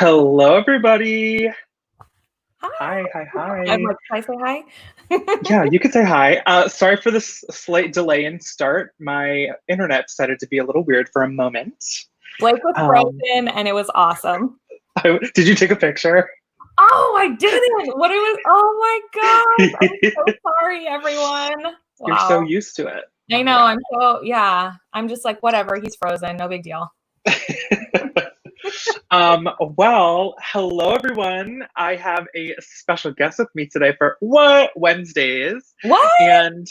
Hello, everybody. Hi. Hi. I'm like, can I say hi? Yeah, you could say hi. Sorry for this slight delay in start. My internet decided to be a little weird for a moment. Blake was frozen and it was awesome. Did you take a picture? Oh, I didn't. What it was? Oh my gosh. I'm so sorry, everyone. You're so used to it. I know. Yeah. I'm just like, whatever. He's frozen. No big deal. Well, hello, everyone. I have a special guest with me today for What Wednesdays. What? And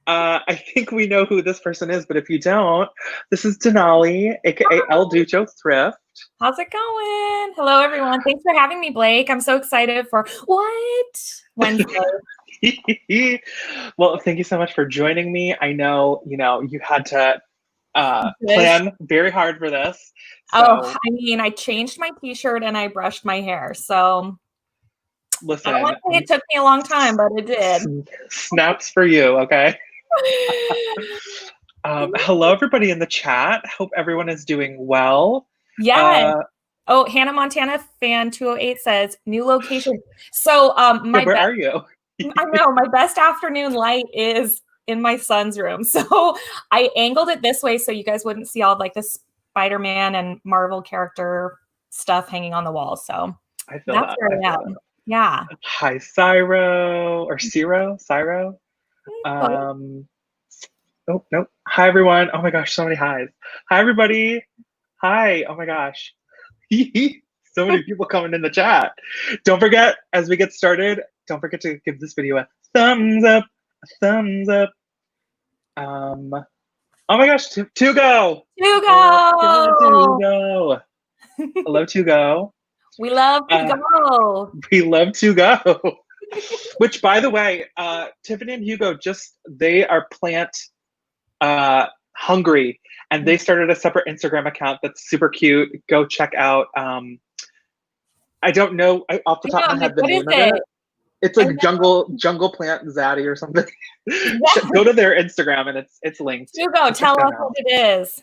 I think we know who this person is, but if you don't, this is Denali, aka El Ducho Thrift. How's it going? Hello, everyone. Thanks for having me, Blake. I'm so excited for What Wednesday. Well, thank you so much for joining me. I know, you had to plan very hard for this. So, I mean, I changed my t-shirt and I brushed my hair. So listen, I don't want to say it took me a long time, but it did. Snaps for you, okay? Hello, everybody in the chat. Hope everyone is doing well. Yeah. Hannah Montana fan 208 says new location. So where are you? I know my best afternoon light is in my son's room. So I angled it this way so you guys wouldn't see all like this Spider-Man and Marvel character stuff hanging on the wall. So I feel that's where I am. Yeah. Hi, Cyro or Ciro. Oh, nope. Hi, everyone. Oh my gosh, so many highs. Hi, everybody. Hi. Oh my gosh. So many people coming in the chat. Don't forget, as we get started, don't forget to give this video a thumbs up. Oh my gosh, Tugo. Tugo. Hello, Tugo. We love Tugo. We love Tugo. Which, by the way, Tiffany and Hugo they are plant hungry, and they started a separate Instagram account that's super cute. Go check out. I don't know off the top of my head the name of it. It's like jungle plant zaddy or something. Yeah. Go to their Instagram and it's linked. Hugo, tell us what it is.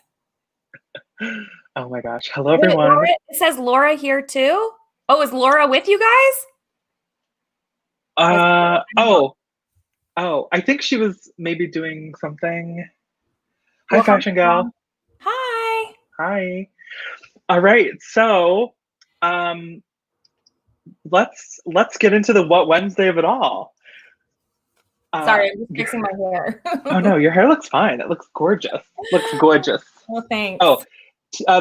Oh my gosh. Hello, everyone. It says Laura here too. Oh, is Laura with you guys? I think she was maybe doing something. Hi, Fashion Gal. Hi. All right. So let's get into the What Wednesday of it all. Sorry, I'm just fixing my hair. Oh no, your hair looks fine. It looks gorgeous. Well, thanks.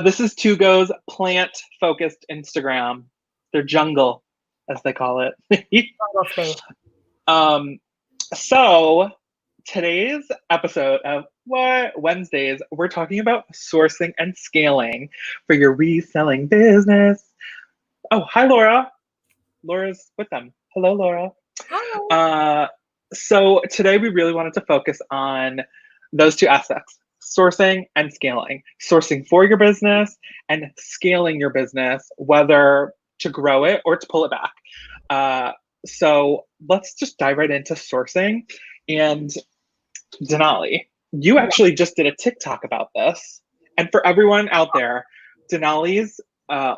This is Tugo's plant-focused Instagram. They're jungle, as they call it. Jungle space. So today's episode of What Wednesdays, we're talking about sourcing and scaling for your reselling business. Oh, hi, Laura. Laura's with them. Hello, Laura. Hi. So today we really wanted to focus on those two aspects, sourcing and scaling. Sourcing for your business and scaling your business, whether to grow it or to pull it back. So let's just dive right into sourcing. And Denali, you actually just did a TikTok about this. And for everyone out there, Denali's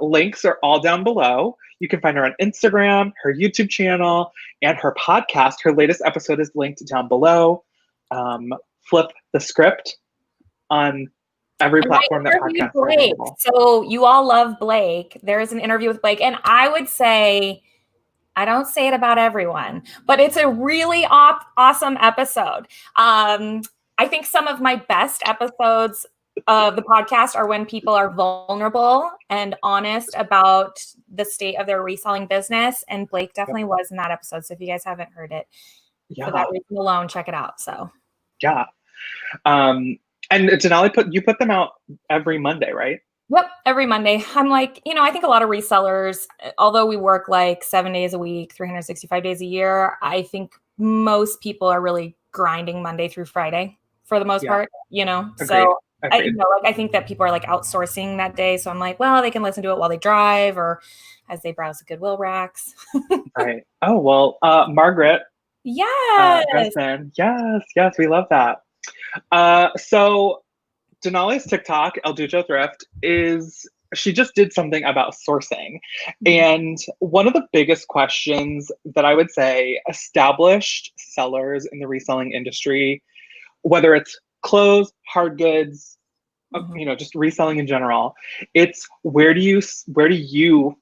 links are all down below. You can find her on Instagram, her YouTube channel, and her podcast. Her latest episode is linked down below. Flip the script on every platform that podcasts are available. So you all love Blake. There is an interview with Blake, and I would say, I don't say it about everyone, but it's a really awesome episode. I think some of my best episodes of the podcast are when people are vulnerable and honest about the state of their reselling business. And Blake definitely was in that episode. So if you guys haven't heard it, for that reason alone, check it out. So yeah. And Denali, you put them out every Monday, right? Yep, every Monday. I'm like, I think a lot of resellers, although we work like 7 days a week, 365 days a year, I think most people are really grinding Monday through Friday for the most part, Agreed. So I think that people are like outsourcing that day. So I'm like, well, they can listen to it while they drive or as they browse the Goodwill racks. Right. Oh, well, Margaret. Yes. Yes, we love that. So Denali's TikTok, El Ducho Thrift, is she just did something about sourcing. And one of the biggest questions that I would say established sellers in the reselling industry, whether it's clothes, hard goods, just reselling in general, it's where do you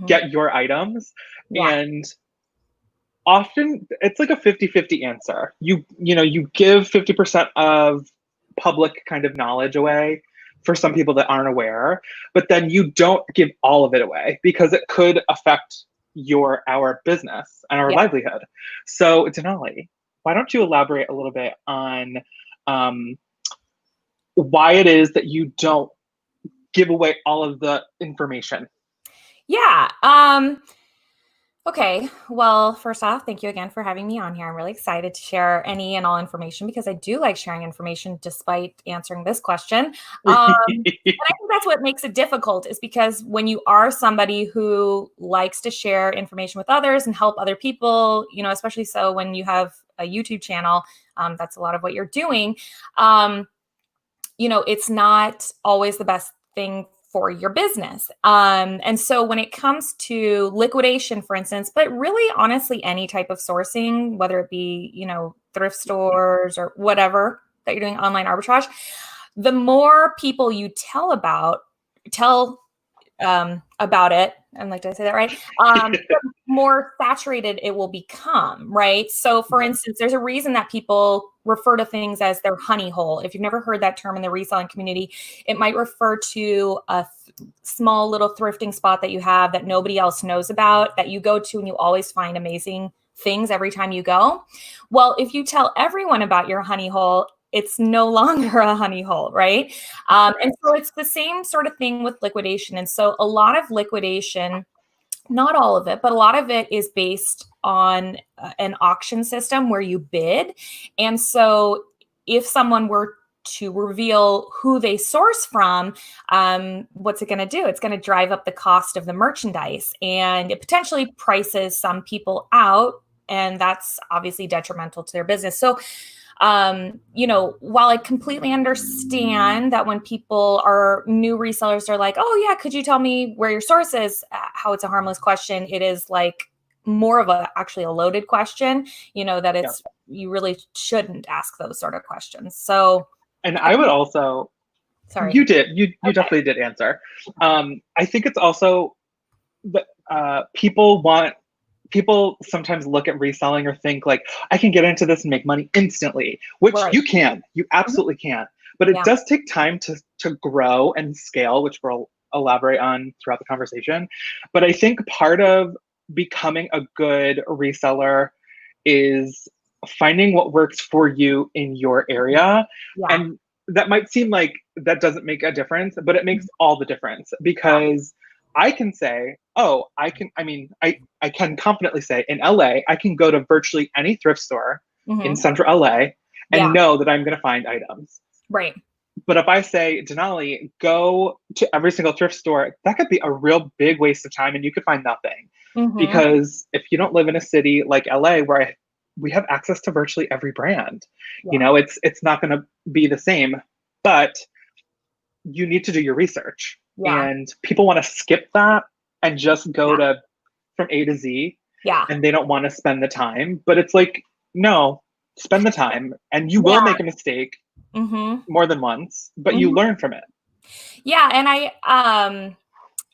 get your items? Yeah. And often it's like a 50-50 answer. You give 50% of public kind of knowledge away for some people that aren't aware, but then you don't give all of it away because it could affect our business and our livelihood. So Denali, why don't you elaborate a little bit on why it is that you don't give away all of the information? Yeah. Okay. Well, first off, thank you again for having me on here. I'm really excited to share any and all information because I do like sharing information despite answering this question. And I think that's what makes it difficult is because when you are somebody who likes to share information with others and help other people, especially so when you have a YouTube channel, that's a lot of what you're doing. It's not always the best thing for your business. And so when it comes to liquidation, for instance, but really honestly, any type of sourcing, whether it be, thrift stores or whatever that you're doing online arbitrage, the more people you tell about it, and like, did I say that right? The more saturated it will become, right? So for instance, there's a reason that people refer to things as their honey hole. If you've never heard that term in the reselling community, it might refer to a small little thrifting spot that you have that nobody else knows about, that you go to and you always find amazing things every time you go. Well, if you tell everyone about your honey hole, it's no longer a honey hole, right? And so it's the same sort of thing with liquidation. And so a lot of liquidation, not all of it, but a lot of it is based on an auction system where you bid. And so if someone were to reveal who they source from, what's it going to do? It's going to drive up the cost of the merchandise, and it potentially prices some people out. And that's obviously detrimental to their business. So while I completely understand that when people are new resellers, they're like, oh yeah, could you tell me where your source is? How it's a harmless question. It is like more of actually a loaded question, that it's, you really shouldn't ask those sort of questions. So, and I would also, sorry, you definitely did answer. I think it's also that people sometimes look at reselling or think like, I can get into this and make money instantly, which you absolutely can. But it does take time to grow and scale, which we'll elaborate on throughout the conversation. But I think part of becoming a good reseller is finding what works for you in your area. And that might seem like that doesn't make a difference, but it makes all the difference, because I can say, I can confidently say in LA, I can go to virtually any thrift store in central LA and know that I'm going to find items. Right. But if I say, Denali, go to every single thrift store, that could be a real big waste of time and you could find nothing. Because if you don't live in a city like LA where we have access to virtually every brand, it's not going to be the same, but you need to do your research. And people want to skip that and just go to from A to Z. And they don't want to spend the time. But it's like, no, spend the time. And you will make a mistake more than once, but you learn from it. Yeah. And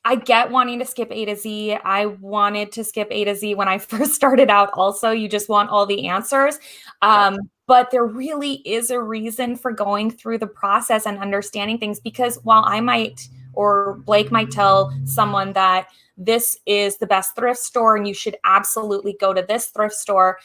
I get wanting to skip A to Z. I wanted to skip A to Z when I first started out. Also, you just want all the answers. But there really is a reason for going through the process and understanding things, because while I might, or Blake might tell someone that this is the best thrift store and you should absolutely go to this thrift store,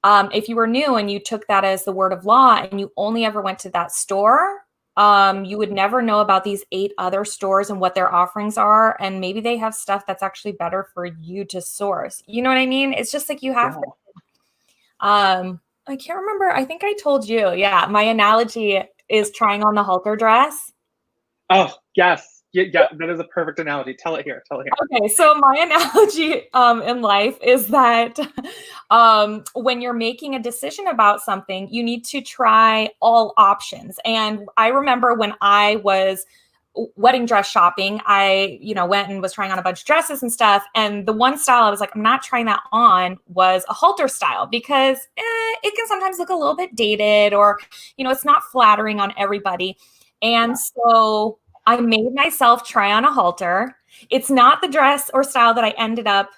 if you were new and you took that as the word of law and you only ever went to that store, you would never know about these 8 other stores and what their offerings are. And maybe they have stuff that's actually better for you to source. You know what I mean? It's just like you have to. I can't remember. I think I told you. Yeah. My analogy is trying on the halter dress. Oh, yes. Yeah, that is a perfect analogy. Tell it here. Okay, so my analogy in life is that when you're making a decision about something, you need to try all options. And I remember when I was wedding dress shopping, I, went and was trying on a bunch of dresses and stuff. And the one style I was like, I'm not trying that on, was a halter style, because it can sometimes look a little bit dated, or, it's not flattering on everybody. And so I made myself try on a halter. It's not the dress or style that I ended up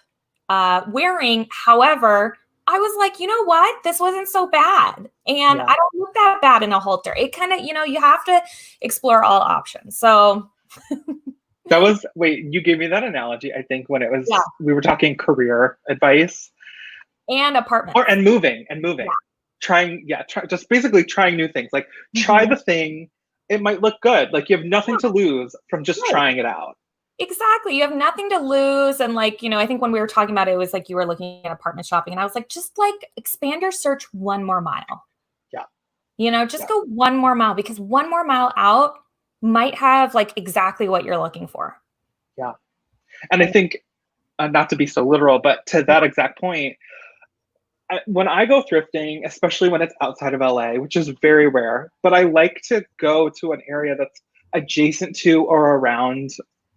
wearing. However, I was like, you know what? This wasn't so bad. And I don't look that bad in a halter. It kind of, you have to explore all options. So wait, you gave me that analogy, I think, when it was, we were talking career advice. And apartment. And moving. Trying, just basically trying new things. Like, try the thing. It might look good. Like, you have nothing to lose from just trying it out. Exactly. You have nothing to lose. And like, I think when we were talking about it, it was like you were looking at apartment shopping, and I was like, just like expand your search one more mile. Yeah. Just go one more mile, because one more mile out might have like exactly what you're looking for. Yeah. And I think, not to be so literal, but to that exact point, when I go thrifting, especially when it's outside of LA, which is very rare, but I like to go to an area that's adjacent to or around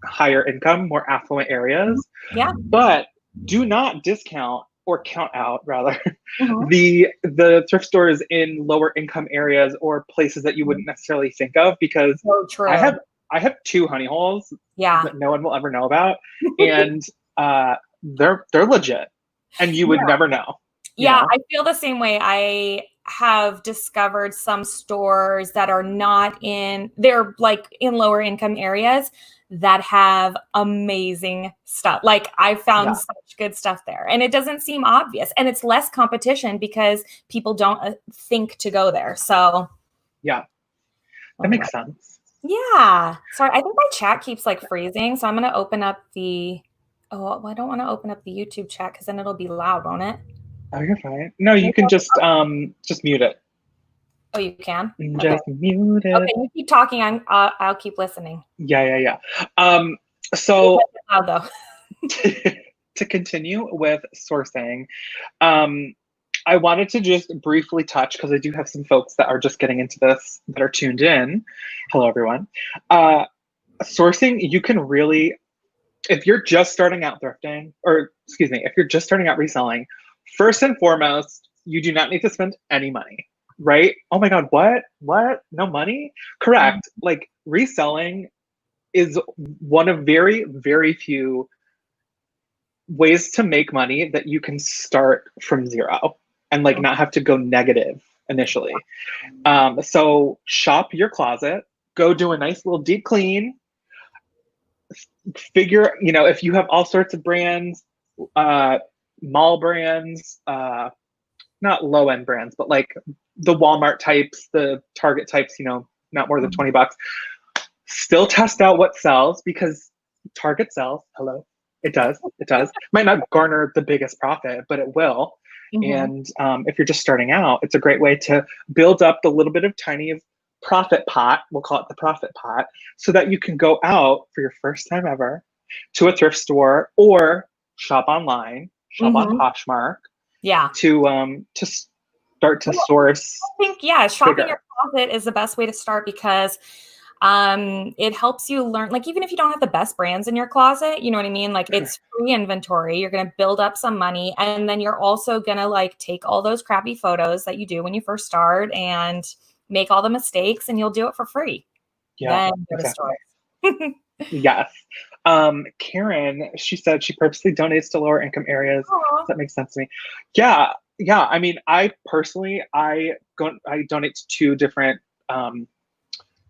higher income, more affluent areas. Yeah. But do not discount, or count out rather, the thrift stores in lower income areas or places that you wouldn't necessarily think of, because I have 2 honey holes that no one will ever know about, and they're legit, and you would never know. Yeah, I feel the same way. I have discovered some stores that are they're like in lower income areas that have amazing stuff. Like, I found such good stuff there, and it doesn't seem obvious, and it's less competition because people don't think to go there. So that makes sense. Yeah. Sorry, I think my chat keeps like freezing. So I'm going to open up I don't want to open up the YouTube chat, because then it'll be loud, won't it? Oh, you're fine. No, you can just mute it. Oh, you can? Just mute it. Okay, you keep talking. I'll keep listening. Yeah. So loud, though. To continue with sourcing, I wanted to just briefly touch, because I do have some folks that are just getting into this that are tuned in. Hello, everyone. Sourcing, you can really, if you're just starting out thrifting, if you're just starting out reselling, first and foremost, you do not need to spend any money, right? Oh my God, what? No money? Correct. Like, reselling is one of very, very few ways to make money that you can start from zero and like not have to go negative initially. So shop your closet, go do a nice little deep clean, figure, if you have all sorts of brands, mall brands, not low end brands, but like the Walmart types, the Target types, not more than $20. Still test out what sells, because Target sells. Hello. It does. Might not garner the biggest profit, but it will. And if you're just starting out, it's a great way to build up the little bit of tiny of profit pot. We'll call it the profit pot, so that you can go out for your first time ever to a thrift store, or shop online, shop on Poshmark. Yeah. To start to source. I think, shopping your closet is the best way to start, because it helps you learn, like, even if you don't have the best brands in your closet, you know what I mean? Like, it's free inventory. You're going to build up some money, and then you're also going to like take all those crappy photos that you do when you first start and make all the mistakes, and you'll do it for free. Yeah, then exactly. Yes. Karen, she said she purposely donates to lower income areas. Aww. That makes sense to me. Yeah. I mean, I personally, I donate to 2 different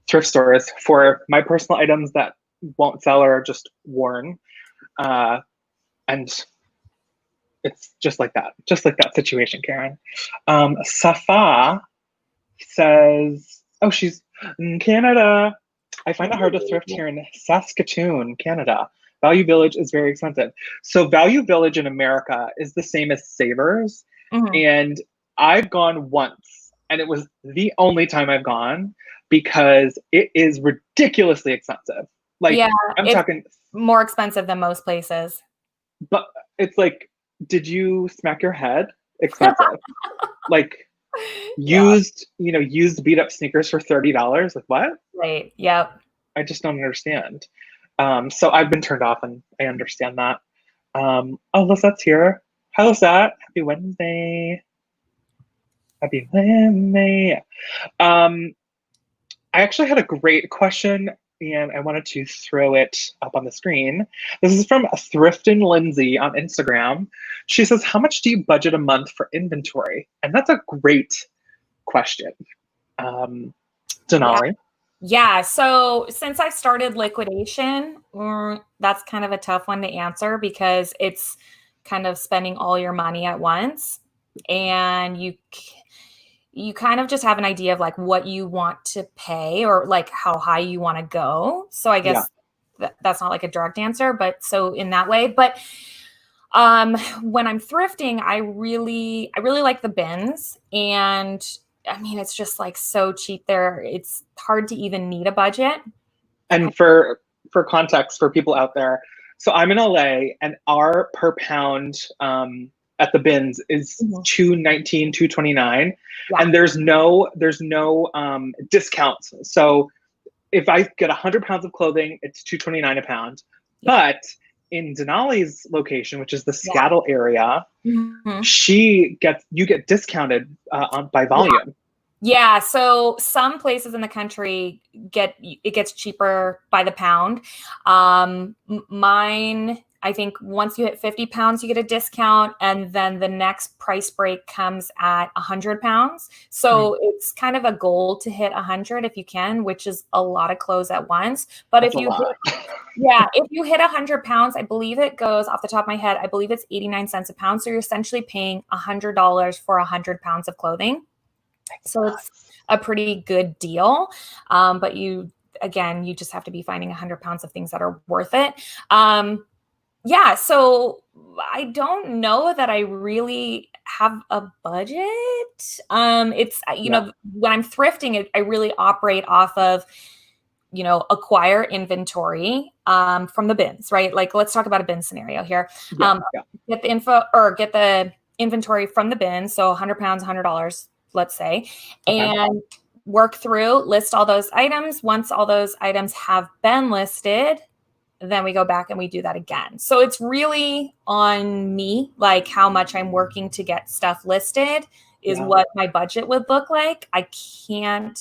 thrift stores for my personal items that won't sell or are just worn. And it's just like that situation, Karen. Safa says, she's in Canada. I find it hard to thrift here in Saskatoon, Canada. Value Village is very expensive. So Value Village in America is the same as Savers. And I've gone once, and it was the only time I've gone, because it is ridiculously expensive. Like, I'm talking more expensive than most places. But it's like, did you smack your head? Expensive. Like, used beat up sneakers for $30. Like, what? Right. Yep. I just don't understand. So I've been turned off, and I understand that. Oh, Lisette's here. Hi, Lisette. Happy Wednesday. Happy Wednesday. I actually had a great question, and I wanted to throw it up on the screen. This is from Thrift and Lindsay on Instagram. She says, how much do you budget a month for inventory? And that's a great question. Denali? Yeah. So since I started Liquidation, that's kind of a tough one to answer because it's kind of spending all your money at once. And you kind of just have an idea of like what you want to pay or like how high you want to go. So I guess that's not like a direct answer, but so in that way. But when I'm thrifting, I really like the bins, and I mean, it's just like so cheap there. It's hard to even need a budget. And for context for people out there, so I'm in LA, and our per pound at the bins is $2.19, $2.29, and there's no discounts. So if I get 100 pounds of clothing, it's $2.29 a pound. But in Denali's location, which is the Seattle area, you get discounted by volume. Yeah, so some places in the country it gets cheaper by the pound. Mine, I think once you hit 50 pounds, you get a discount, and then the next price break comes at 100 pounds. So it's kind of a goal to hit 100 if you can, which is a lot of clothes at once. But if you hit 100 pounds, I believe it goes off the top of my head, I believe it's 89 cents a pound. So you're essentially paying $100 for 100 pounds of clothing. So it's a pretty good deal. But you just have to be finding 100 pounds of things that are worth it. So I don't know that I really have a budget. It's, when I'm thrifting, I really operate off of, acquire inventory from the bins, right? Like, let's talk about a bin scenario here. Get the inventory from the bin. So 100 pounds, $100. Let's say, and work through, list all those items. Once all those items have been listed, then we go back and we do that again. So it's really on me, like how much I'm working to get stuff listed is what my budget would look like. I can't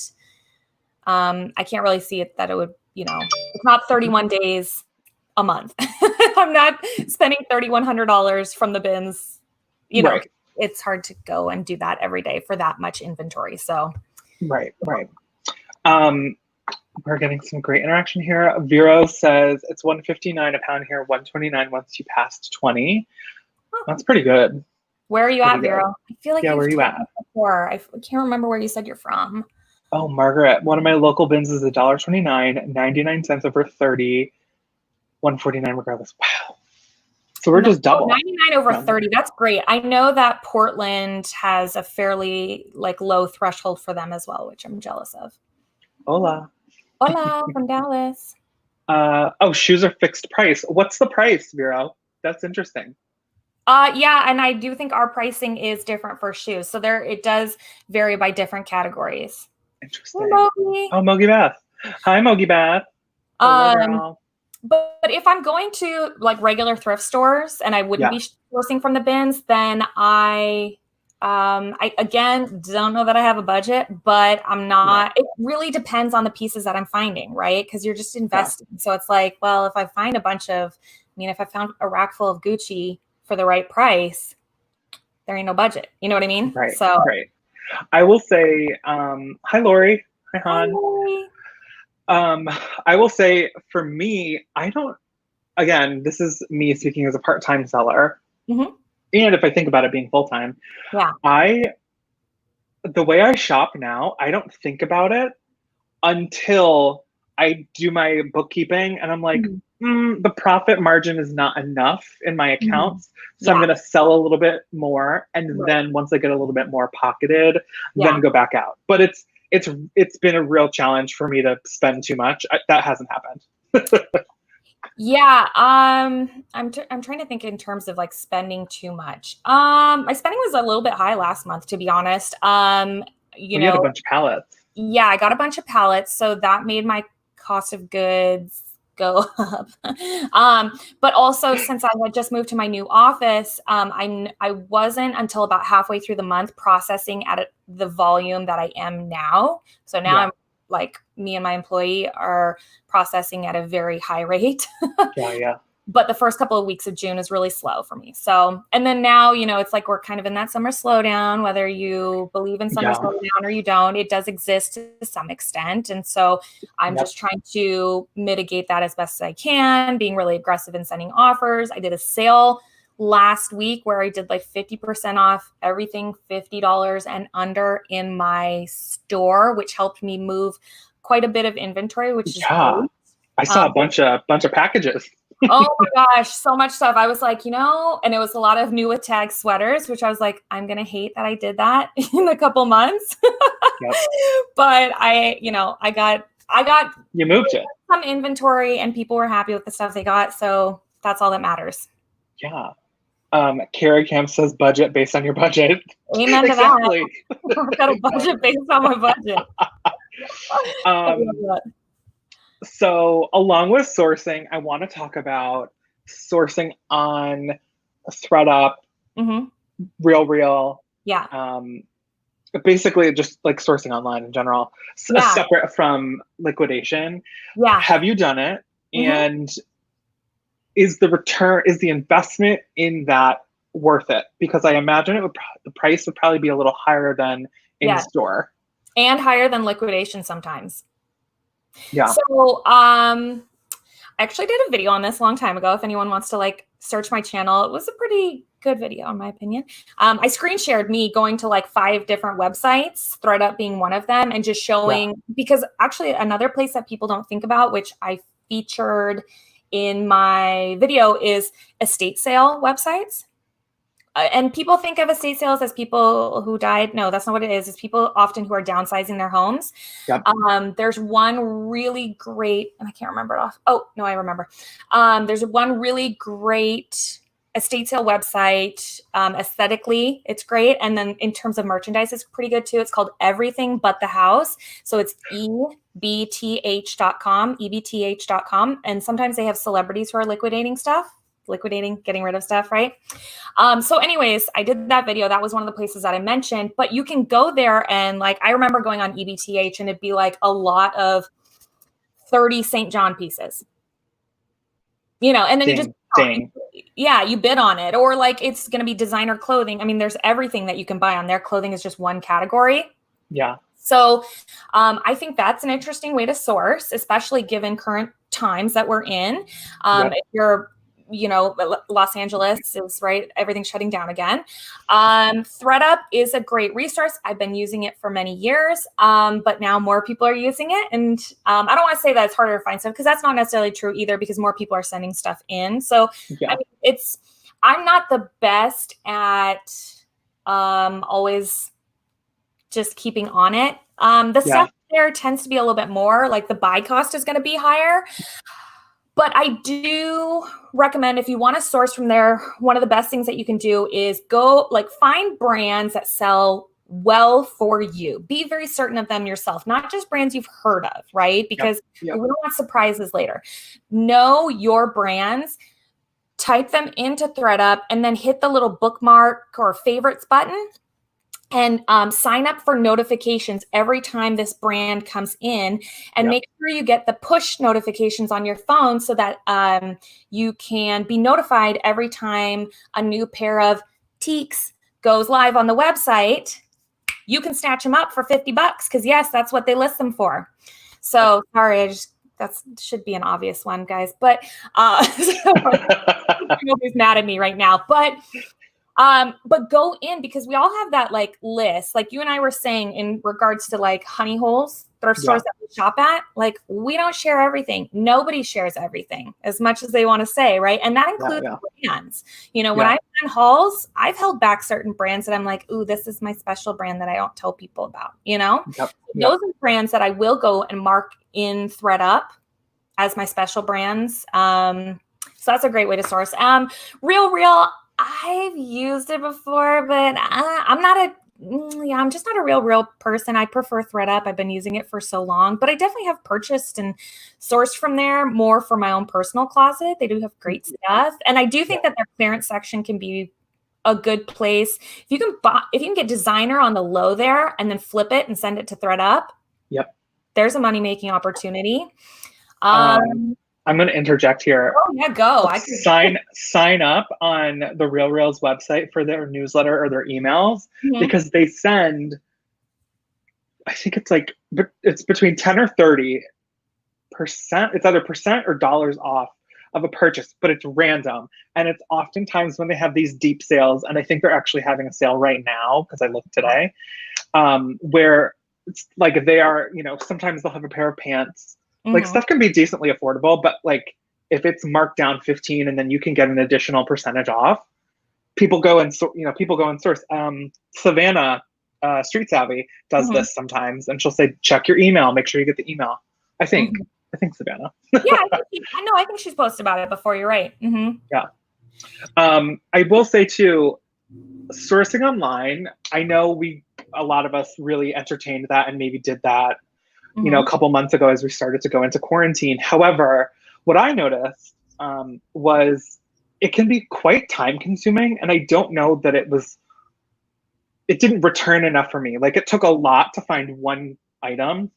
really see it that it would, it's not 31 days a month. I'm not spending $3,100 from the bins, Right. It's hard to go and do that every day for that much inventory. So, right. We're getting some great interaction here. Vero says it's $159 a pound here, $129 once you passed 20. That's pretty good. Where are you at, Vero? I feel like where are you at? Before. I can't remember where you said you're from. Oh, Margaret, one of my local bins is $1.29, 99 cents over 30, $149 regardless. Wow. So we're just double. 99 over 30. That's great. I know that Portland has a fairly low threshold for them as well, which I'm jealous of. Hola from Dallas. Shoes are fixed price. What's the price, Vero? That's interesting. And I do think our pricing is different for shoes. So it does vary by different categories. Interesting. Hey, Mogi Beth. Hi, Mogi Beth. Hello, But if I'm going to regular thrift stores and I wouldn't be sourcing from the bins, then I again don't know that I have a budget, but I'm not. It really depends on the pieces that I'm finding, right? Because you're just investing. So it's like, well, if I find if I found a rack full of Gucci for the right price, there ain't no budget. You know what I mean? Right. So right. I will say, hi, Lori. Hi, hon. I will say for me, again, this is me speaking as a part-time seller. And if I think about it being full-time, the way I shop now, I don't think about it until I do my bookkeeping and I'm like, the profit margin is not enough in my accounts. So I'm going to sell a little bit more. And then once I get a little bit more pocketed, then go back out. But it's been a real challenge for me to spend too much. That hasn't happened. I'm trying to think in terms of spending too much. My spending was a little bit high last month, to be honest. You had a bunch of pallets. Yeah, I got a bunch of pallets, so that made my cost of goods go up. But also since I had just moved to my new office, I wasn't until about halfway through the month processing at the volume that I am now. So now I'm like, me and my employee are processing at a very high rate. Yeah. But the first couple of weeks of June is really slow for me. So, and then now, you know, it's like we're kind of in that summer slowdown, whether you believe in summer slowdown or you don't, it does exist to some extent. And so I'm just trying to mitigate that as best as I can, being really aggressive in sending offers. I did a sale last week where I did like 50% off everything $50 and under in my store, which helped me move quite a bit of inventory, which is great. I saw a bunch of packages. Oh my gosh, so much stuff. I was like, you know, and it was a lot of new with tag sweaters, which I was like, I'm going to hate that I did that in a couple months. But I got you moved it. Some inventory and people were happy with the stuff they got. So that's all that matters. Yeah. Carrie Camp says budget based on your budget. Amen to that. I've got a budget based on my budget. So along with sourcing, I want to talk about sourcing on ThreadUp, Real. Yeah. Basically just like sourcing online in general, separate from liquidation. Yeah. Have you done it? And is the investment in that worth it? Because I imagine the price would probably be a little higher than in store. And higher than liquidation sometimes. Yeah. So I actually did a video on this a long time ago. If anyone wants to like search my channel, it was a pretty good video in my opinion. I screen shared me going to like 5 different websites, ThreadUp being one of them, and just showing, because actually another place that people don't think about, which I featured in my video, is estate sale websites. And people think of estate sales as people who died. No, that's not what it is. It's people often who are downsizing their homes. There's one really great, and I can't remember it off. Oh, no, I remember. There's one really great estate sale website. Aesthetically, it's great. And then in terms of merchandise, it's pretty good too. It's called Everything But the House. So it's ebth.com. And sometimes they have celebrities who are liquidating, getting rid of stuff, right? So anyways, I did that video. That was one of the places that I mentioned, but you can go there and like, I remember going on EBTH and it'd be like a lot of 30 St. John pieces, you know, and then you bid on it, or like, it's going to be designer clothing. I mean, there's everything that you can buy on there. Clothing is just one category. Yeah. So I think that's an interesting way to source, especially given current times that we're in. If you're, you know, Los Angeles is right. Everything's shutting down again. ThreadUp is a great resource. I've been using it for many years, but now more people are using it. And I don't want to say that it's harder to find stuff, because that's not necessarily true either, because more people are sending stuff in. So I mean, I'm not the best at always just keeping on it. The stuff there tends to be a little bit more like the buy cost is going to be higher. But I do recommend, if you want to source from there, one of the best things that you can do is go like find brands that sell well for you. Be very certain of them yourself, not just brands you've heard of, right? Because we don't want surprises later. Know your brands, type them into ThreadUp, and then hit the little bookmark or favorites button. And sign up for notifications every time this brand comes in, and make sure you get the push notifications on your phone so that you can be notified every time a new pair of teaks goes live on the website. You can snatch them up for $50 because yes, that's what they list them for. So sorry, that should be an obvious one, guys, but nobody's mad at me right now, but go in, because we all have that like list, like you and I were saying in regards to like honey holes, thrift stores that we shop at. Like, we don't share everything. Nobody shares everything as much as they want to say, right? And that includes brands. You know, when I've done hauls, I've held back certain brands that I'm like, ooh, this is my special brand that I don't tell people about, you know? Those are brands that I will go and mark in ThreadUp as my special brands. So that's a great way to source. Real, I've used it before, but I'm not yeah, I'm just not a real person. I prefer ThreadUp. I've been using it for so long, but I definitely have purchased and sourced from there more for my own personal closet. They do have great stuff. And I do think that their clearance section can be a good place. If you can get designer on the low there and then flip it and send it to ThreadUp. Yep. There's a money-making opportunity. I'm going to interject here. Oh yeah, go. Sign up on the RealReal's website for their newsletter or their emails because they send, I think it's between 10 or 30%. It's either percent or dollars off of a purchase, but it's random. And it's oftentimes when they have these deep sales, and I think they're actually having a sale right now because I looked today, where it's like they are, sometimes they'll have a pair of pants. Like stuff can be decently affordable, but like if it's marked down 15 and then you can get an additional percentage off, people go and source. Savannah, Street Savvy does this sometimes, and she'll say, check your email, make sure you get the email. I think Savannah. Yeah, I think she's posted about it before. You're right. Yeah. I will say too, sourcing online, I know a lot of us really entertained that and maybe did that a couple months ago as we started to go into quarantine. However, what I noticed was it can be quite time consuming. And I don't know that it didn't return enough for me. Like it took a lot to find one item.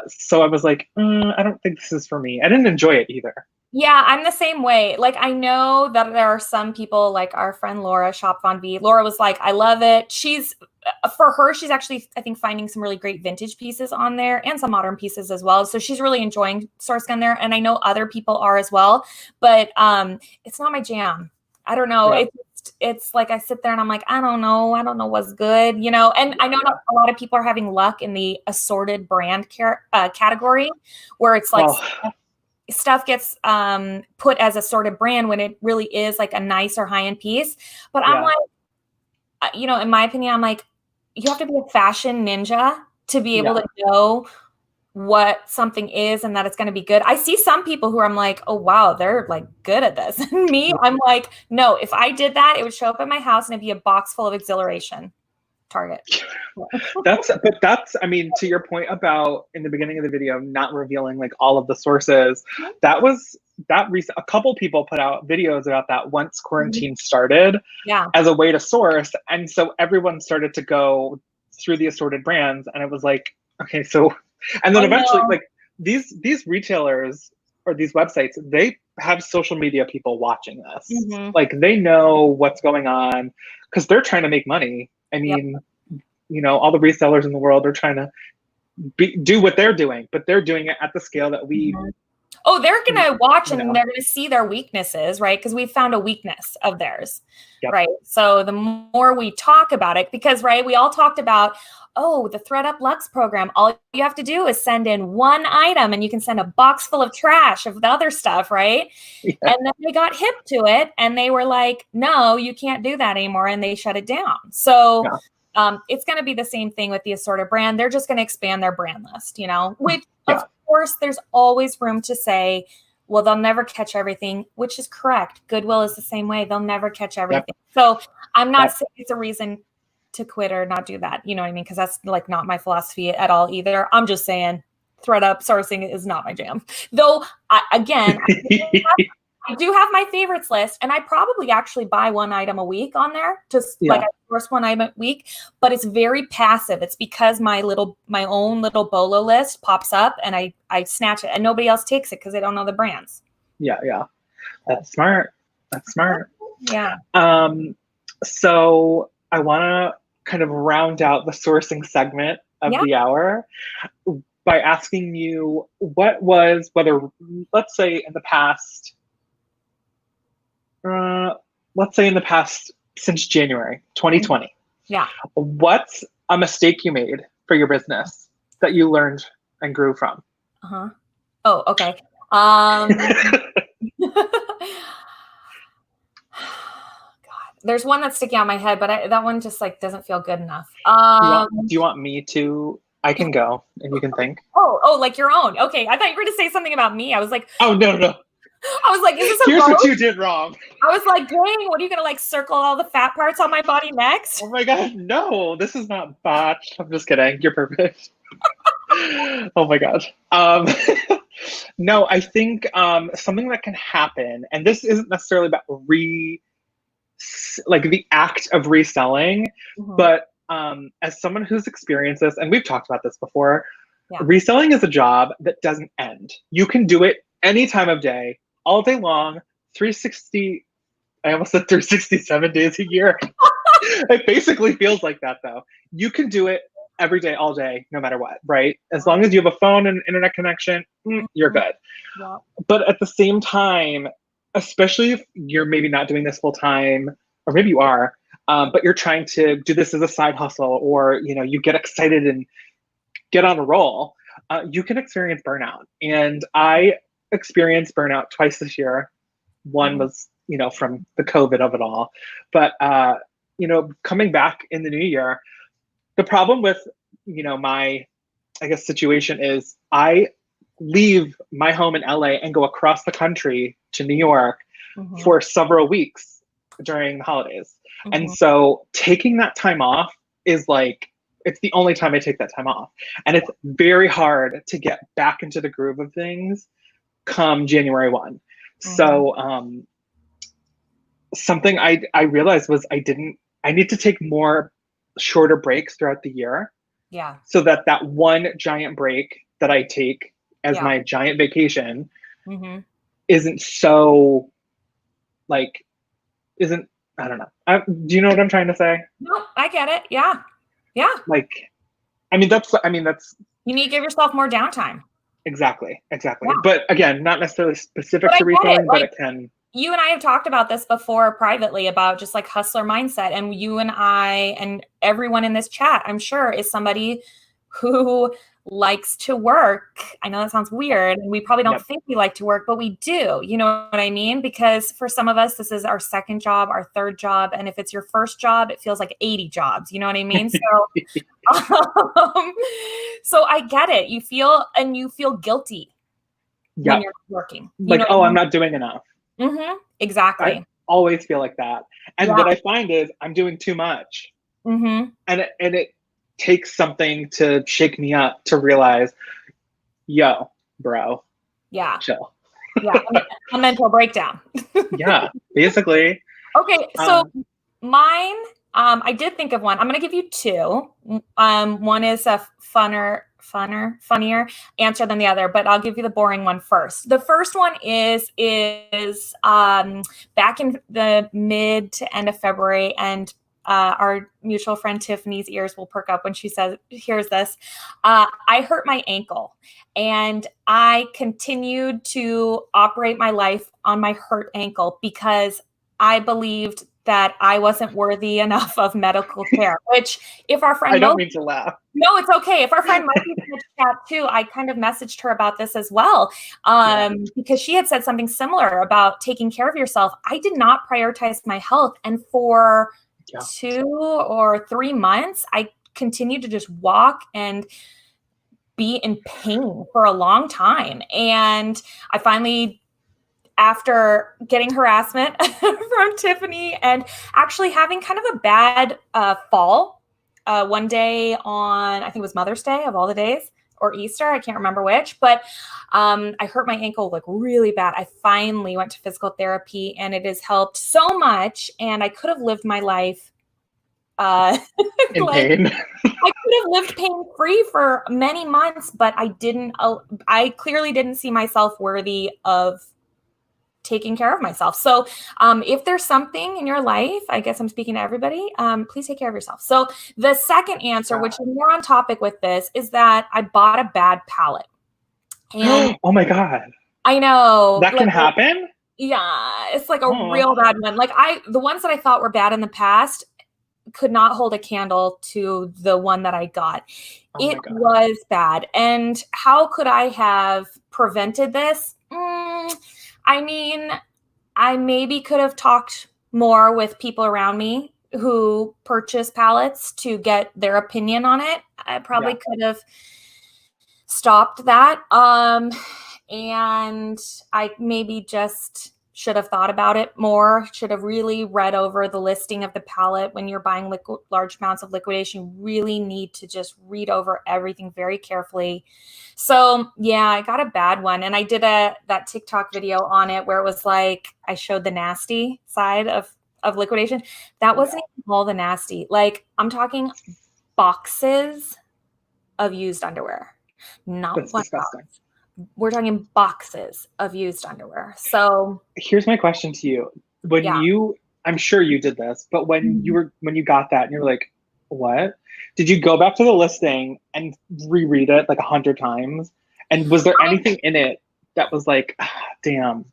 So I was like, I don't think this is for me. I didn't enjoy it either. Yeah, I'm the same way. Like, I know that there are some people like our friend Laura, Shop Von V. Laura was like, I love it. She's actually, I think, finding some really great vintage pieces on there and some modern pieces as well. So she's really enjoying sourcing on there. And I know other people are as well, but it's not my jam. I don't know. Yeah. It's like I sit there and I'm like, I don't know what's good, and I know a lot of people are having luck in the assorted brand category where it's like stuff gets put as assorted brand when it really is like a nice or high-end piece. But I'm like, in my opinion, I'm like, you have to be a fashion ninja to be able to know what something is and that it's going to be good. I see some people who I'm like, oh, wow, they're like good at this. And me, I'm like, no, if I did that, it would show up at my house and it'd be a box full of exhilaration. Target. That's, I mean, to your point about in the beginning of the video, not revealing like all of the sources, a couple people put out videos about that once quarantine started as a way to source. And so everyone started to go through the assorted brands and it was like, okay, so, and then eventually like these retailers or these websites, they have social media people watching this. Like they know what's going on because they're trying to make money. I mean, all the resellers in the world are trying to do what they're doing, but they're doing it at the scale that we. Oh, they're going to watch and they're going to see their weaknesses, right? Because we found a weakness of theirs, right? So the more we talk about it, because, right, we all talked about, the ThreadUp Lux program. All you have to do is send in one item and you can send a box full of trash of the other stuff, right? Yeah. And then they got hip to it and they were like, no, you can't do that anymore. And they shut it down. So it's going to be the same thing with the assorted brand. They're just going to expand their brand list, which of course there's always room to say, well, they'll never catch everything, which is correct. Goodwill is the same way. They'll never catch everything. So I'm not saying it's a reason to quit or not do that. You know what I mean? Because that's like not my philosophy at all either. I'm just saying ThreadUp sourcing is not my jam. Though, I do have my favorites list, and I probably actually buy one item a week on there. Like I source one item a week, but it's very passive. It's because my own little BOLO list pops up, and I snatch it, and nobody else takes it because they don't know the brands. Yeah. That's smart. Yeah. So I want to kind of round out the sourcing segment of the hour by asking you let's say in the past since January 2020. Yeah. What's a mistake you made for your business that you learned and grew from? Oh, okay. There's one that's sticking out in my head, but that one just like doesn't feel good enough. Do you want me to? I can go and you can think. Oh, like your own. Okay, I thought you were going to say something about me. I was like, oh no. I was like, is this Here's what you did wrong. I was like, dang, what are you gonna like circle all the fat parts on my body next? Oh my God, no, this is not botched. I'm just kidding. You're perfect. Oh my God. No, I think something that can happen, and this isn't necessarily about like the act of reselling, but as someone who's experienced this, and we've talked about this before, reselling is a job that doesn't end. You can do it any time of day, all day long, 360. I almost said 367 days a year. It basically feels like that, though. You can do it every day, all day, no matter what, right? As long as you have a phone and an internet connection, you're good. Yeah. But at the same time, especially if you're maybe not doing this full time, or maybe you are, but you're trying to do this as a side hustle, or you get excited and get on a roll, you can experience burnout. And I experienced burnout twice this year. One was from the COVID of it all, but coming back in the new year, the problem with my situation is I leave my home in LA and go across the country to New York for several weeks during the holidays. And so taking that time off is like, it's the only time I take that time off. And it's very hard to get back into the groove of things come January 1. So something I realized was I need to take more shorter breaks throughout the year. Yeah. So that one giant break that I take as my giant vacation isn't so I don't know. Do you know what I'm trying to say? No, I get it. Yeah. Yeah. That's you need to give yourself more downtime. Exactly. Yeah. But again, not necessarily specific to reselling, but it can. You and I have talked about this before privately about just like hustler mindset. And you and I and everyone in this chat, I'm sure, is somebody who likes to work. I know that sounds weird. And we probably don't think we like to work, but we do. You know what I mean? Because for some of us, this is our second job, our third job. And if it's your first job, it feels like 80 jobs. You know what I mean? So, so I get it. You feel guilty when you're working. I'm not doing enough. Exactly. I always feel like that. And what I find is I'm doing too much. And it takes something to shake me up to realize, yo, bro. Yeah. Chill. A mental breakdown. Yeah, basically. Okay. So mine, I did think of one. I'm going to give you two. One is a funnier answer than the other, but I'll give you the boring one first. The first one is back in the mid to end of February, and our mutual friend Tiffany's ears will perk up when she hears this. I hurt my ankle, and I continued to operate my life on my hurt ankle because I believed that I wasn't worthy enough of medical care, which if our friend— I don't mean to laugh. No, it's okay. If our friend Mo's in the chat too, I kind of messaged her about this as well, because she had said something similar about taking care of yourself. I did not prioritize my health. And for 2 or 3 months, I continued to just walk and be in pain for a long time. And I finally, after getting harassment from Tiffany and actually having kind of a bad fall one day on, I think it was Mother's Day of all the days, or Easter, I can't remember which, but I hurt my ankle like really bad. I finally went to physical therapy and it has helped so much. And I could have lived my life in pain. I could have lived pain-free for many months, but I didn't. I clearly didn't see myself worthy of taking care of myself. So if there's something in your life, I guess I'm speaking to everybody, please take care of yourself. So the second answer, which is more on topic with this, is that I bought a bad palette. And oh my God. I know. That can happen? Yeah. It's like a real bad one. Like the ones that I thought were bad in the past could not hold a candle to the one that I got. It was bad. And how could I have prevented this? I mean, I maybe could have talked more with people around me who purchase palettes to get their opinion on it. I probably could have stopped that. And I maybe just should have thought about it more, should have really read over the listing of the palette. When you're buying large amounts of liquidation, you really need to just read over everything very carefully. So yeah, I got a bad one. And I did that TikTok video on it where it was like, I showed the nasty side of liquidation. That wasn't even all the nasty. Like, I'm talking boxes of used underwear, not That's one disgusting. box. We're talking boxes of used underwear. So here's my question to you. When I'm sure you did this, but when you got that and you're like, what? Did you go back to the listing and reread it like 100 times? And was there anything in it that was like, damn?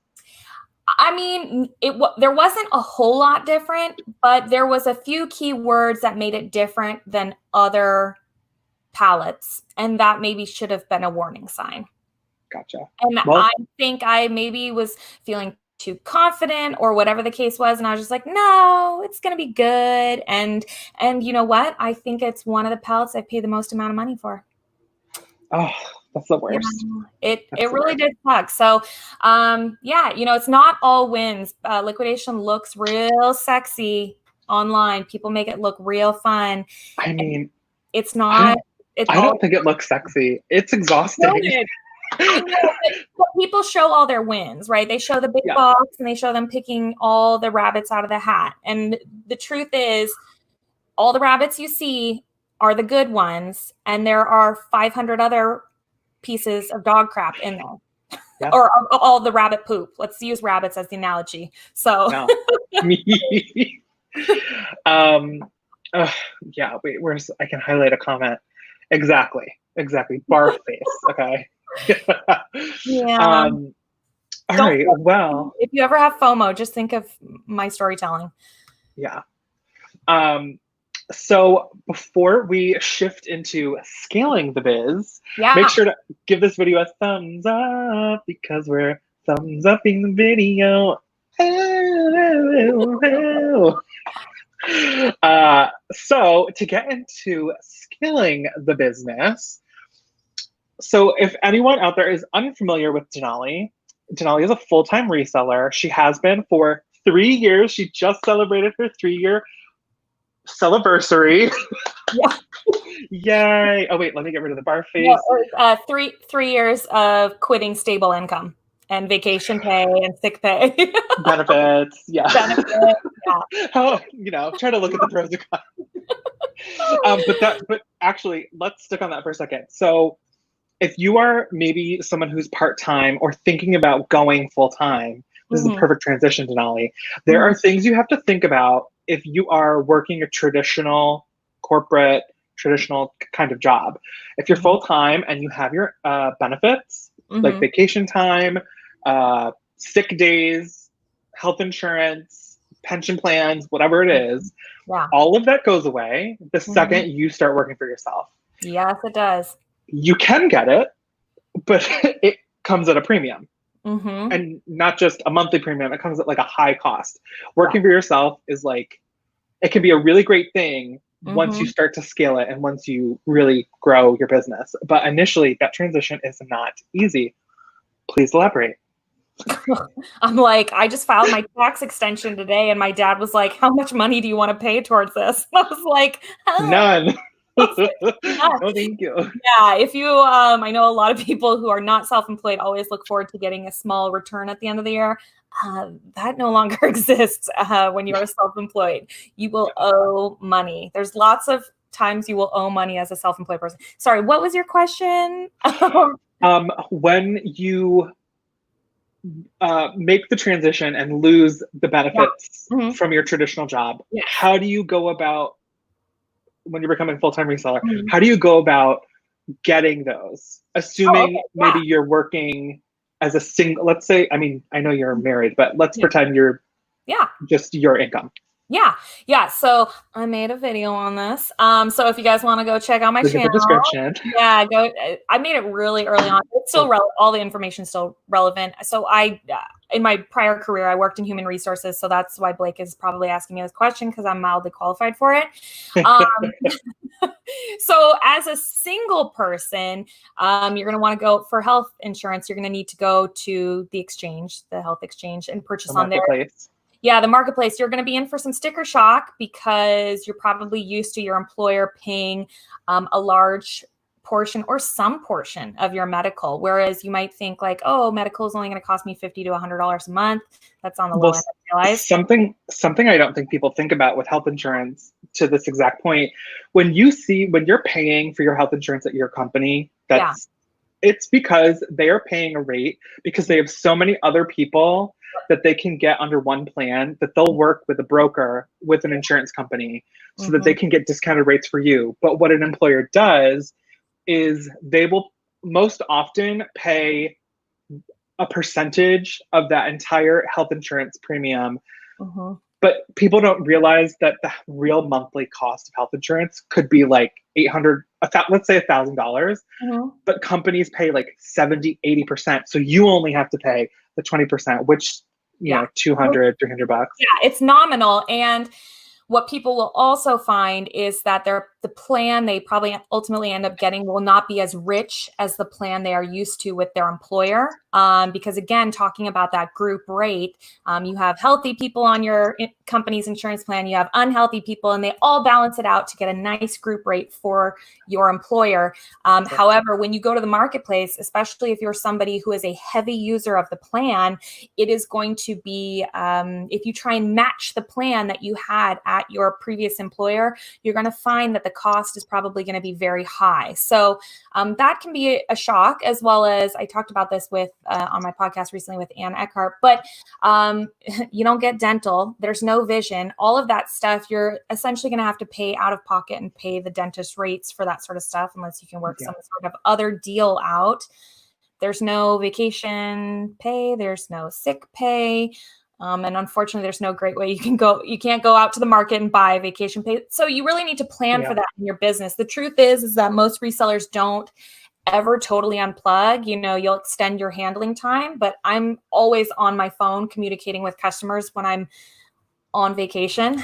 I mean, there wasn't a whole lot different, but there was a few key words that made it different than other palettes. And that maybe should have been a warning sign. Gotcha. And I think I maybe was feeling too confident or whatever the case was. And I was just like, no, it's going to be good. And you know what? I think it's one of the palettes I pay the most amount of money for. Oh, that's the worst. Yeah, it really did suck. So, yeah, it's not all wins. Liquidation looks real sexy online. People make it look real fun. I mean, it's not. I don't think it looks sexy. It's exhausting. I know, but people show all their wins, right? They show the big box and they show them picking all the rabbits out of the hat. And the truth is, all the rabbits you see are the good ones. And there are 500 other pieces of dog crap in there. Yeah. Or all the rabbit poop. Let's use rabbits as the analogy. So. No. Yeah, wait, I can highlight a comment. Exactly. Bar face. Okay. Yeah. All right. Well, if you ever have FOMO, just think of my storytelling. Yeah. So before we shift into scaling the biz, make sure to give this video a thumbs up because we're thumbs upping the video. So to get into scaling the business, so if anyone out there is unfamiliar with Denali, Denali is a full-time reseller. She has been for 3 years. She just celebrated her 3-year celebration. Yeah. Yay. Oh, wait, let me get rid of the bar face. Yeah, 3 years of quitting stable income and vacation pay and sick pay. Benefits. Yeah. Benefits, yeah. How, try to look at the pros and cons. But actually, let's stick on that for a second. So if you are maybe someone who's part-time or thinking about going full-time, this is a perfect transition, Denali. There are things you have to think about if you are working a traditional corporate, traditional kind of job. If you're full-time and you have your benefits, like vacation time, sick days, health insurance, pension plans, whatever it is, all of that goes away the second you start working for yourself. Yes, it does. You can get it, but it comes at a premium. And not just a monthly premium, it comes at like a high cost. Working for yourself is like, it can be a really great thing once you start to scale it and once you really grow your business. But initially, that transition is not easy. Please elaborate. I'm like, I just filed my tax extension today, and my dad was like, how much money do you want to pay towards this? And I was like, none. No, thank you. Yeah, if you, I know a lot of people who are not self-employed always look forward to getting a small return at the end of the year. That no longer exists when you are self-employed. You will owe money. There's lots of times you will owe money as a self-employed person. Sorry, what was your question? When you make the transition and lose the benefits from your traditional job, how do you go about, when you're becoming a full-time reseller, how do you go about getting those? Assuming maybe you're working as a single, let's say, I mean, I know you're married, but let's pretend you're just your income. Yeah. So I made a video on this. So if you guys want to go check out my channel, the description. Yeah, go. I made it really early on. It's still all the information is still relevant. So in my prior career, I worked in human resources. So that's why Blake is probably asking me this question, because I'm mildly qualified for it. So as a single person, you're going to want to go for health insurance. You're going to need to go to the exchange, the health exchange, and purchase on there. Yeah, the marketplace. You're going to be in for some sticker shock because you're probably used to your employer paying a large portion or some portion of your medical. Whereas you might think like, oh, medical is only going to cost me $50 to $100 a month. That's on the low end, I realize. Something I don't think people think about with health insurance to this exact point. When you're paying for your health insurance at your company, it's because they are paying a rate because they have so many other people that they can get under one plan that they'll work with a broker, with an insurance company, so that they can get discounted rates for you. But what an employer does is they will most often pay a percentage of that entire health insurance premium. But people don't realize that the real monthly cost of health insurance could be like $800, let's say $1,000, but companies pay like 70, 80%. So you only have to pay the 20%, which, you know, $200, $300. Yeah, it's nominal. And what people will also find is that the plan they probably ultimately end up getting will not be as rich as the plan they are used to with their employer. Because again, talking about that group rate, you have healthy people on your company's insurance plan, you have unhealthy people, and they all balance it out to get a nice group rate for your employer. However, when you go to the marketplace, especially if you're somebody who is a heavy user of the plan, it is going to be, if you try and match the plan that you had at your previous employer, you're going to find that the cost is probably going to be very high. So that can be a shock, as well as I talked about this with on my podcast recently with Ann Eckhart, but you don't get dental. There's no vision. All of that stuff, you're essentially going to have to pay out of pocket and pay the dentist rates for that sort of stuff, unless you can work some sort of other deal out. There's no vacation pay. There's no sick pay. And unfortunately, there's no great way you can't go out to the market and buy vacation pay. So you really need to plan for that in your business. The truth is that most resellers don't ever totally unplug. You know, you'll extend your handling time, but I'm always on my phone communicating with customers when I'm on vacation.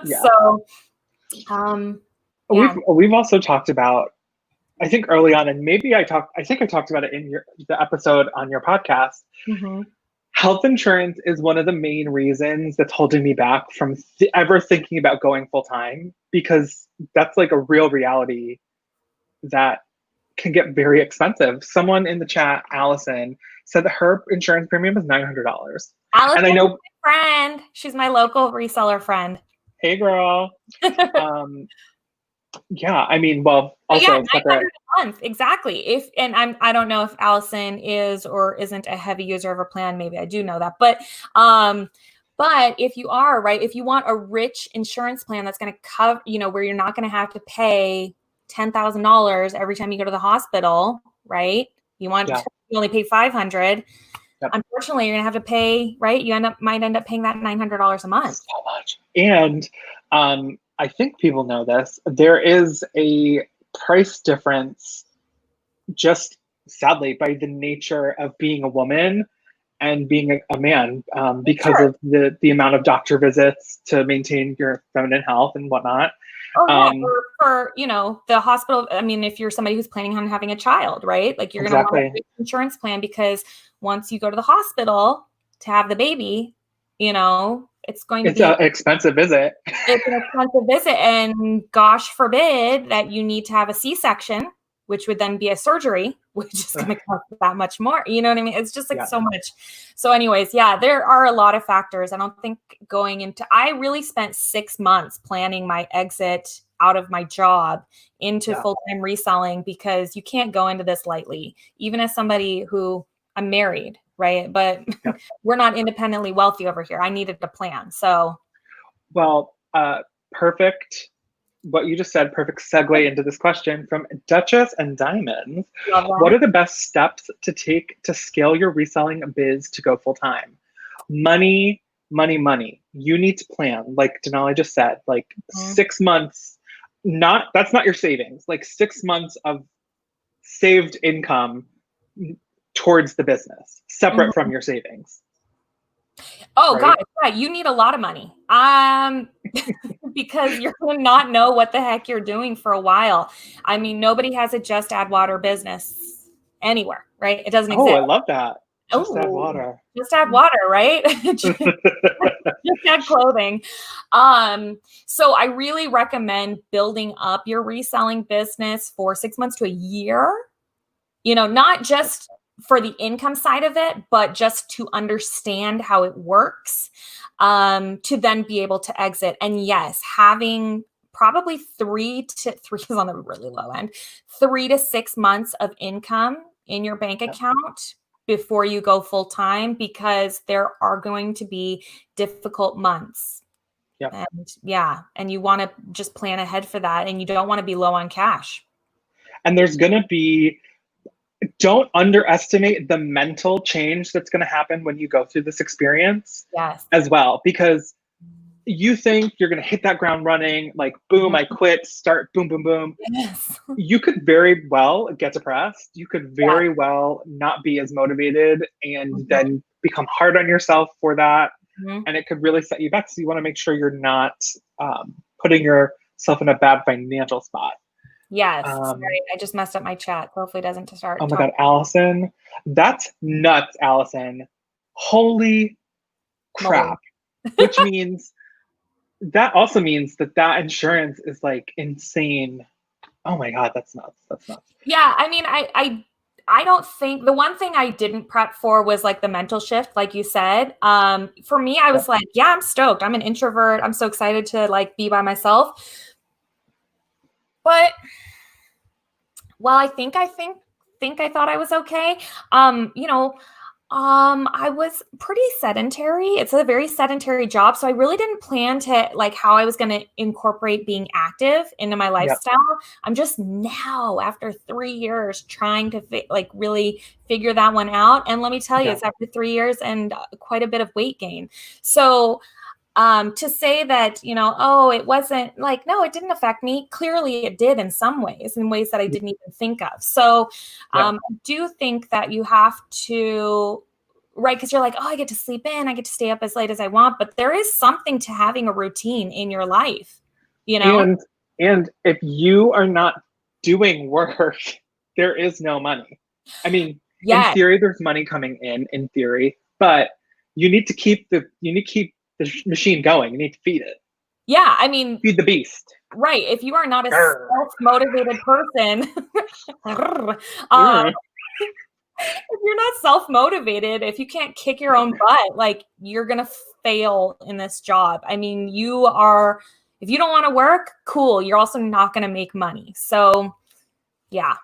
So, we've also talked about, I think early on, and maybe I talked about it in the episode on your podcast. Health insurance is one of the main reasons that's holding me back from ever thinking about going full time, because that's like a real reality that can get very expensive. Someone in the chat, Allison, said that her insurance premium is $900. Allison, and I know, my friend, she's my local reseller friend. Hey, girl. Yeah, I mean, well, also $900 a month, exactly. I don't know if Allison is or isn't a heavy user of a plan. Maybe I do know that, but if you are, right, if you want a rich insurance plan that's going to cover, you know, where you're not going to have to pay $10,000 every time you go to the hospital, right? You only pay $500. Unfortunately, you're gonna have to pay, right? You might end up paying that $900 a month. So much. And I think people know this. There is a price difference, just sadly, by the nature of being a woman and being a man, because of the amount of doctor visits to maintain your feminine health and whatnot. For you know, the hospital. I mean, if you're somebody who's planning on having a child, right? Like you're gonna want an insurance plan, because once you go to the hospital to have the baby, you know, it's an expensive visit. It's an expensive visit, and gosh forbid that you need to have a C-section, which would then be a surgery, which is going to cost that much more. You know what I mean? It's just like so much. So anyways, there are a lot of factors. I don't think I really spent 6 months planning my exit out of my job into full-time reselling, because you can't go into this lightly. Even as somebody who, I'm married, right? But we're not independently wealthy over here. I needed a plan. So. Well, perfect. What you just said, perfect segue into this question from Duchess and Diamonds. What are the best steps to take to scale your reselling biz to go full time? Money, money, money. You need to plan. Like Denali just said, like 6 months, that's not your savings, like 6 months of saved income towards the business, separate from your savings. Oh, right? God, you need a lot of money. because you're going to not know what the heck you're doing for a while. I mean, nobody has a just add water business anywhere, right? It doesn't Oh, exist. I love that. Just add Oh, water. just add water, right? Just add clothing. So I really recommend building up your reselling business for 6 months to a year, not just for the income side of it, but just to understand how it works, to then be able to exit. And yes, having probably 3 is on the really low end, 3 to 6 months of income in your bank account before you go full time, because there are going to be difficult months. And you want to just plan ahead for that, and you don't want to be low on cash. And there's going to be, don't underestimate the mental change that's going to happen when you go through this experience as well, because you think you're going to hit that ground running, like, boom, I quit, start, boom, boom, boom. Yes. You could very well get depressed. You could very well not be as motivated, and then become hard on yourself for that. And it could really set you back. So you want to make sure you're not putting yourself in a bad financial spot. Yes. Sorry, I just messed up my chat. Hopefully it doesn't start. Oh my God, Allison. That's nuts, Allison. Holy crap. Which means, that also means that insurance is like insane. Oh my God, that's nuts. That's nuts. Yeah, I mean, I don't think, the one thing I didn't prep for was like the mental shift, like you said. For me, I was like, yeah, I'm stoked. I'm an introvert. I'm so excited to like be by myself. But I think I thought I was okay. I was pretty sedentary. It's a very sedentary job. So I really didn't plan to like how I was going to incorporate being active into my lifestyle. I'm just now, after 3 years, trying to really figure that one out. And let me tell you, it's after 3 years and quite a bit of weight gain. So to say that, it wasn't like, no, it didn't affect me. Clearly it did in some ways, in ways that I didn't even think of. So I do think that you have to, right? Because you're like, oh, I get to sleep in, I get to stay up as late as I want. But there is something to having a routine in your life, And if you are not doing work, there is no money. I mean, in theory, there's money coming in theory, but you need to keep the machine going. You need to feed it. Yeah, I mean, feed the beast. Right. If you are not a self-motivated person, if you're not self-motivated, if you can't kick your own butt, like, you're going to fail in this job. I mean, if you don't want to work, cool. You're also not going to make money. So yeah,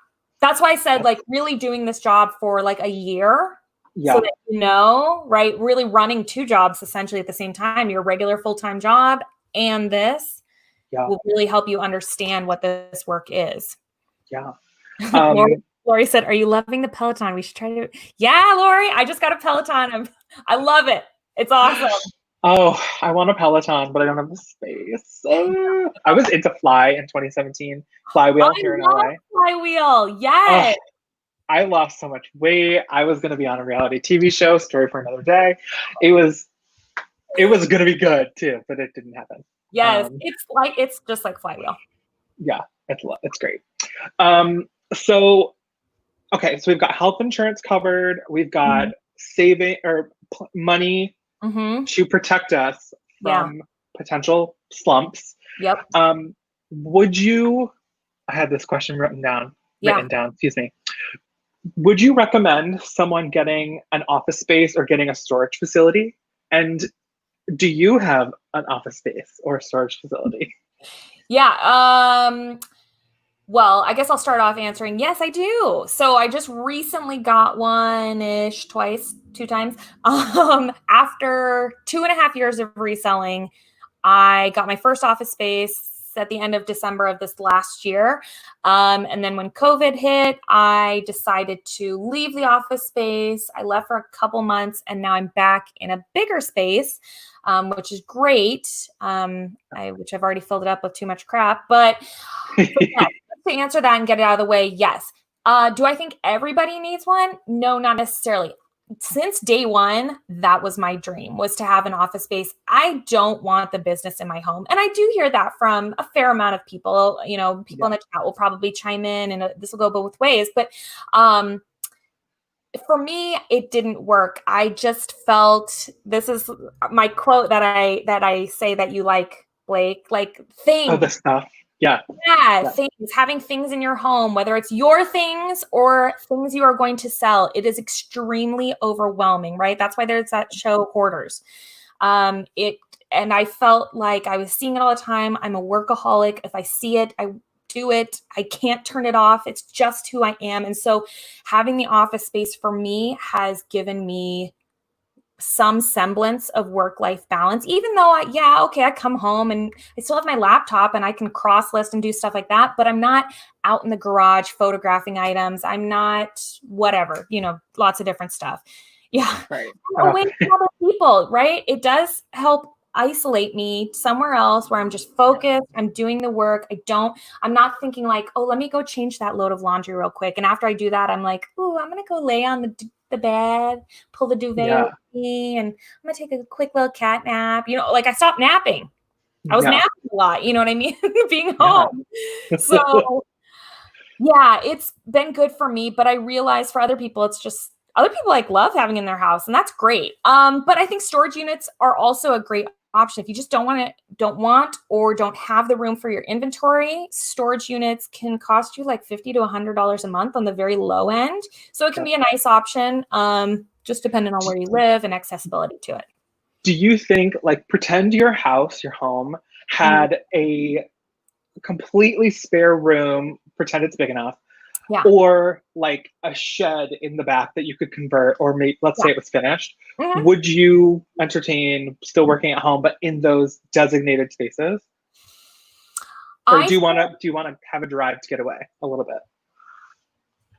that's why I said like really doing this job for like a year. So that right, really running 2 jobs essentially at the same time, your regular full-time job and this will really help you understand what this work is. Yeah. Lori said, are you loving the Peloton? We should try to. Yeah, Lori, I just got a Peloton. I love it. It's awesome. Oh, I want a Peloton, but I don't have the space. I was into Fly in 2017. Flywheel here in LA. Flywheel, yes. I lost so much weight. I was going to be on a reality TV show, story for another day. It was going to be good too, but it didn't happen. Yes, it's just like Flywheel. Yeah, it's great. So we've got health insurance covered. We've got saving or money to protect us from potential slumps. Yep. Would you? I had this question written down. Excuse me. Would you recommend someone getting an office space or getting a storage facility? And do you have an office space or a storage facility? Yeah. Well, I guess I'll start off answering. Yes, I do. So I just recently got one-ish, 2 times. After 2.5 years of reselling, I got my first office space at the end of December of this last year. And then when COVID hit, I decided to leave the office space. I left for a couple months and now I'm back in a bigger space, which is great. Which I've already filled it up with too much crap, but yeah, to answer that and get it out of the way. Yes. Do I think everybody needs one? No, not necessarily. since day one, that was my dream, was to have an office space. I don't want the business in my home. And I do hear that from a fair amount of people. People in the chat will probably chime in, and this will go both ways. But for me, it didn't work. I just felt, this is my quote that I say that you like, Blake, like things. Oh, the stuff. Yeah. Yeah, things, having things in your home, whether it's your things or things you are going to sell, it is extremely overwhelming, right? That's why there's that show Hoarders. And I felt like I was seeing it all the time. I'm a workaholic. If I see it, I do it. I can't turn it off. It's just who I am. And so having the office space for me has given me some semblance of work-life balance, even though I come home and I still have my laptop and I can cross list and do stuff like that, but I'm not out in the garage photographing items. I'm not whatever, lots of different stuff. Yeah. Right. Away from other people, right? It does help isolate me somewhere else where I'm just focused. I'm doing the work. I'm not thinking like, oh, let me go change that load of laundry real quick. And after I do that, I'm like, oh, I'm going to go lay on the bed, pull the duvet over me, and I'm going to take a quick little cat nap. Like I stopped napping. I was napping a lot. You know what I mean? Being home. So yeah, it's been good for me, but I realize for other people, it's just, other people like love having in their house, and that's great. But I think storage units are also a great option. If you just don't want or don't have the room for your inventory, storage units can cost you like $50 to $100 a month on the very low end. So it can be a nice option, just depending on where you live and accessibility to it. Do you think, like, pretend your house, your home, had a completely spare room, pretend it's big enough, or like a shed in the back that you could convert, or maybe, let's say it was finished. Would you entertain still working at home, but in those designated spaces? Or do you want to have a drive to get away a little bit?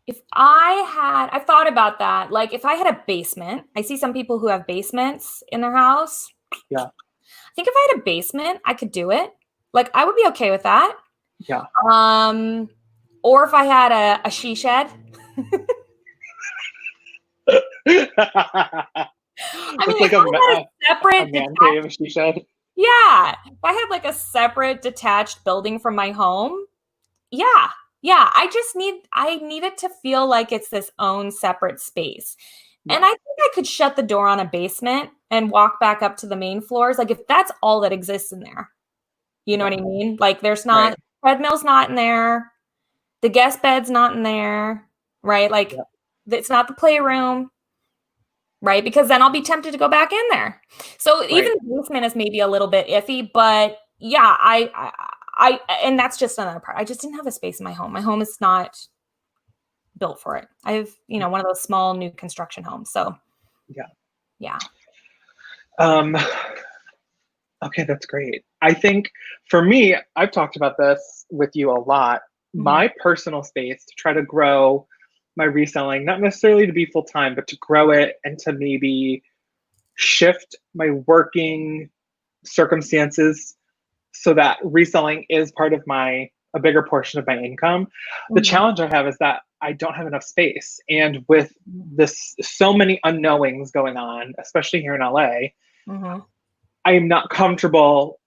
If I've thought about that. Like if I had a basement, I see some people who have basements in their house. Yeah. I think if I had a basement, I could do it. Like I would be okay with that. Yeah. Or if I had a she shed. I mean, like a separate man cave, she shed. Yeah. If I had like a separate detached building from my home, yeah. I need it to feel like it's this own separate space. Yeah. And I think I could shut the door on a basement and walk back up to the main floors. Like if that's all that exists in there, you know what I mean? Like there's not, treadmill's not in there. The guest bed's not in there, right? Like it's not the playroom, right? Because then I'll be tempted to go back in there. So even the basement is maybe a little bit iffy, but yeah, I and that's just another part. I just didn't have a space in my home. My home is not built for it. I have, one of those small new construction homes. So yeah. Okay, that's great. I think for me, I've talked about this with you a lot. My personal space to try to grow my reselling, not necessarily to be full-time, but to grow it and to maybe shift my working circumstances so that reselling is part of a bigger portion of my income. The challenge I have is that I don't have enough space. And with so many unknowings going on, especially here in LA, I am not comfortable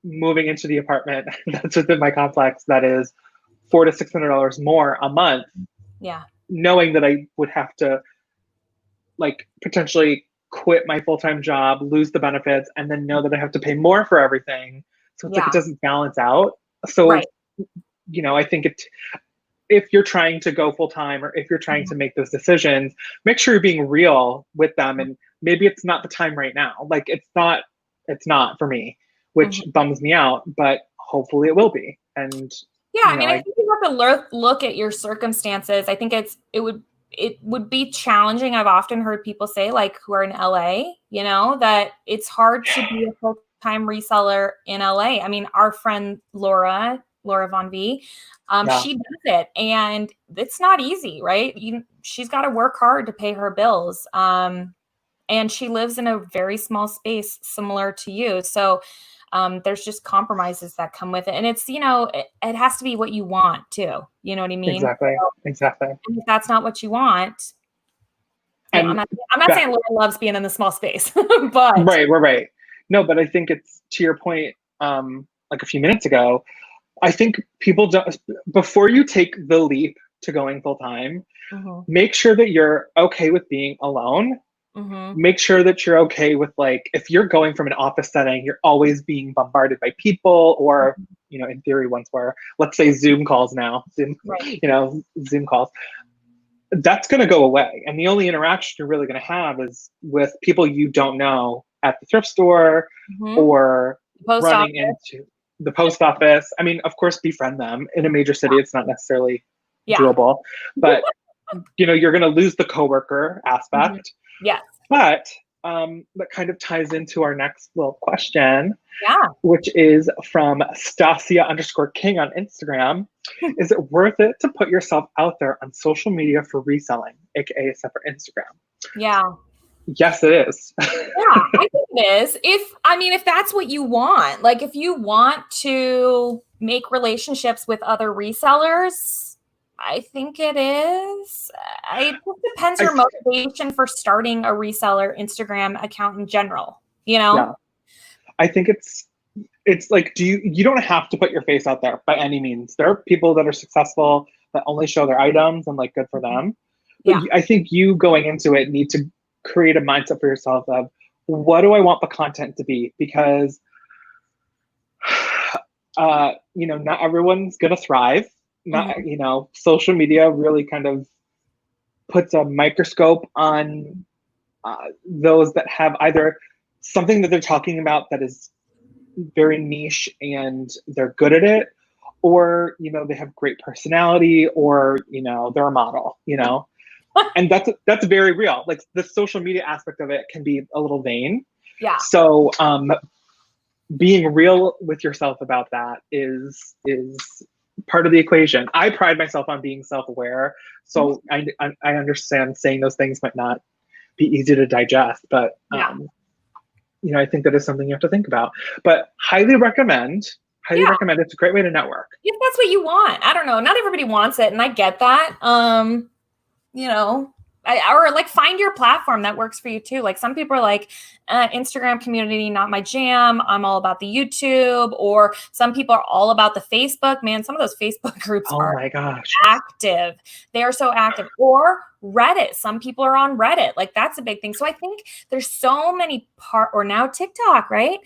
moving into the apartment that's within my complex that is $400 to $600 more a month. Yeah. Knowing that I would have to like potentially quit my full-time job, lose the benefits, and then know that I have to pay more for everything. So it's like it doesn't balance out. So, I think if you're trying to go full-time or if you're trying to make those decisions, make sure you're being real with them. And maybe it's not the time right now. Like it's not for me, which bums me out, but hopefully it will be. And I mean, I think you have to look at your circumstances. I think it would be challenging. I've often heard people say, like, who are in LA, that it's hard to be a full-time reseller in LA. I mean, our friend Laura Von V, she does it, and it's not easy, right? She's got to work hard to pay her bills. And she lives in a very small space similar to you. So there's just compromises that come with it. And it's, it has to be what you want too. You know what I mean? Exactly. So, if that's not what you want, Yeah, And I'm not saying Laura loves being in the small space, but right. No, but I think it's to your point, like a few minutes ago, I think people don't, before you take the leap to going full time, make sure that you're okay with being alone. Make sure that you're okay with, like, if you're going from an office setting, you're always being bombarded by people, or, in theory once were, let's say Zoom calls now, Zoom calls. That's going to go away. And the only interaction you're really going to have is with people you don't know at the thrift store or running into the post office. I mean, of course, befriend them. In a major city, it's not necessarily doable, but you're going to lose the coworker aspect. Yes. But that kind of ties into our next little question, which is from Stasia_King on Instagram. Is it worth it to put yourself out there on social media for reselling, aka except for Instagram? Yeah. Yes, it is. Yeah, I think it is. If that's what you want, like if you want to make relationships with other resellers, I think it is. It just depends your motivation for starting a reseller Instagram account in general, Yeah. I think it's like, you don't have to put your face out there by any means. There are people that are successful that only show their items, and like, good for them. But I think you going into it need to create a mindset for yourself of, what do I want the content to be? Because not everyone's gonna thrive. Not social media really kind of puts a microscope on those that have either something that they're talking about that is very niche and they're good at it, or they have great personality, or they're a model, and that's very real. Like, the social media aspect of it can be a little vain. Yeah. So being real with yourself about that is part of the equation. I pride myself on being self-aware, so I understand saying those things might not be easy to digest, but I think that is something you have to think about. But highly recommend. It's a great way to network. If that's what you want. I don't know. Not everybody wants it, and I get that. Or like, find your platform that works for you too. Like, some people are like, Instagram community, not my jam. I'm all about the YouTube. Or some people are all about the Facebook. Man, some of those Facebook groups are my gosh, active. They are so active. Or Reddit. Some people are on Reddit. Like, that's a big thing. So I think there's so many or now TikTok, right?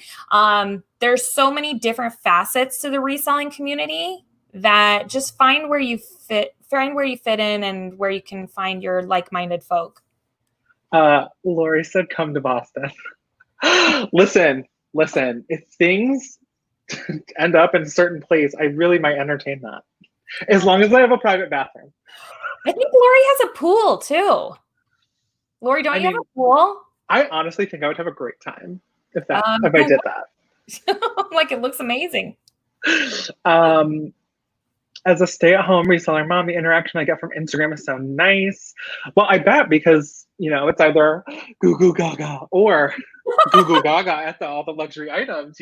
There's so many different facets to the reselling community that just find where you fit in and where you can find your like-minded folk. Lori said, come to Boston. Listen, if things end up in a certain place, I really might entertain that. As long as I have a private bathroom. I think Lori has a pool too. Lori, don't you have a pool? I honestly think I would have a great time if I did that. Like, it looks amazing. As a stay-at-home reseller mom, the interaction I get from Instagram is so nice. Well, I bet, because it's either goo goo gaga or goo goo gaga at all the luxury items.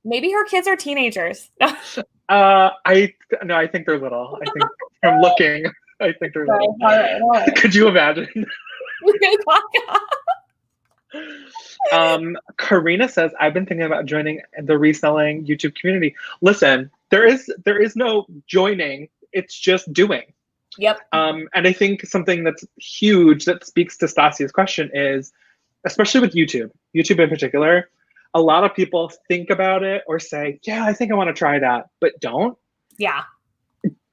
Maybe her kids are teenagers. I think they're little. I think from looking, I think they're little. All right. Could you imagine? Karina says, I've been thinking about joining the reselling YouTube community. Listen, there is no joining, it's just doing. Yep. And I think something that's huge that speaks to Stasia's question is, especially with YouTube in particular, a lot of people think about it or say, yeah, I think I want to try that, but don't. Yeah.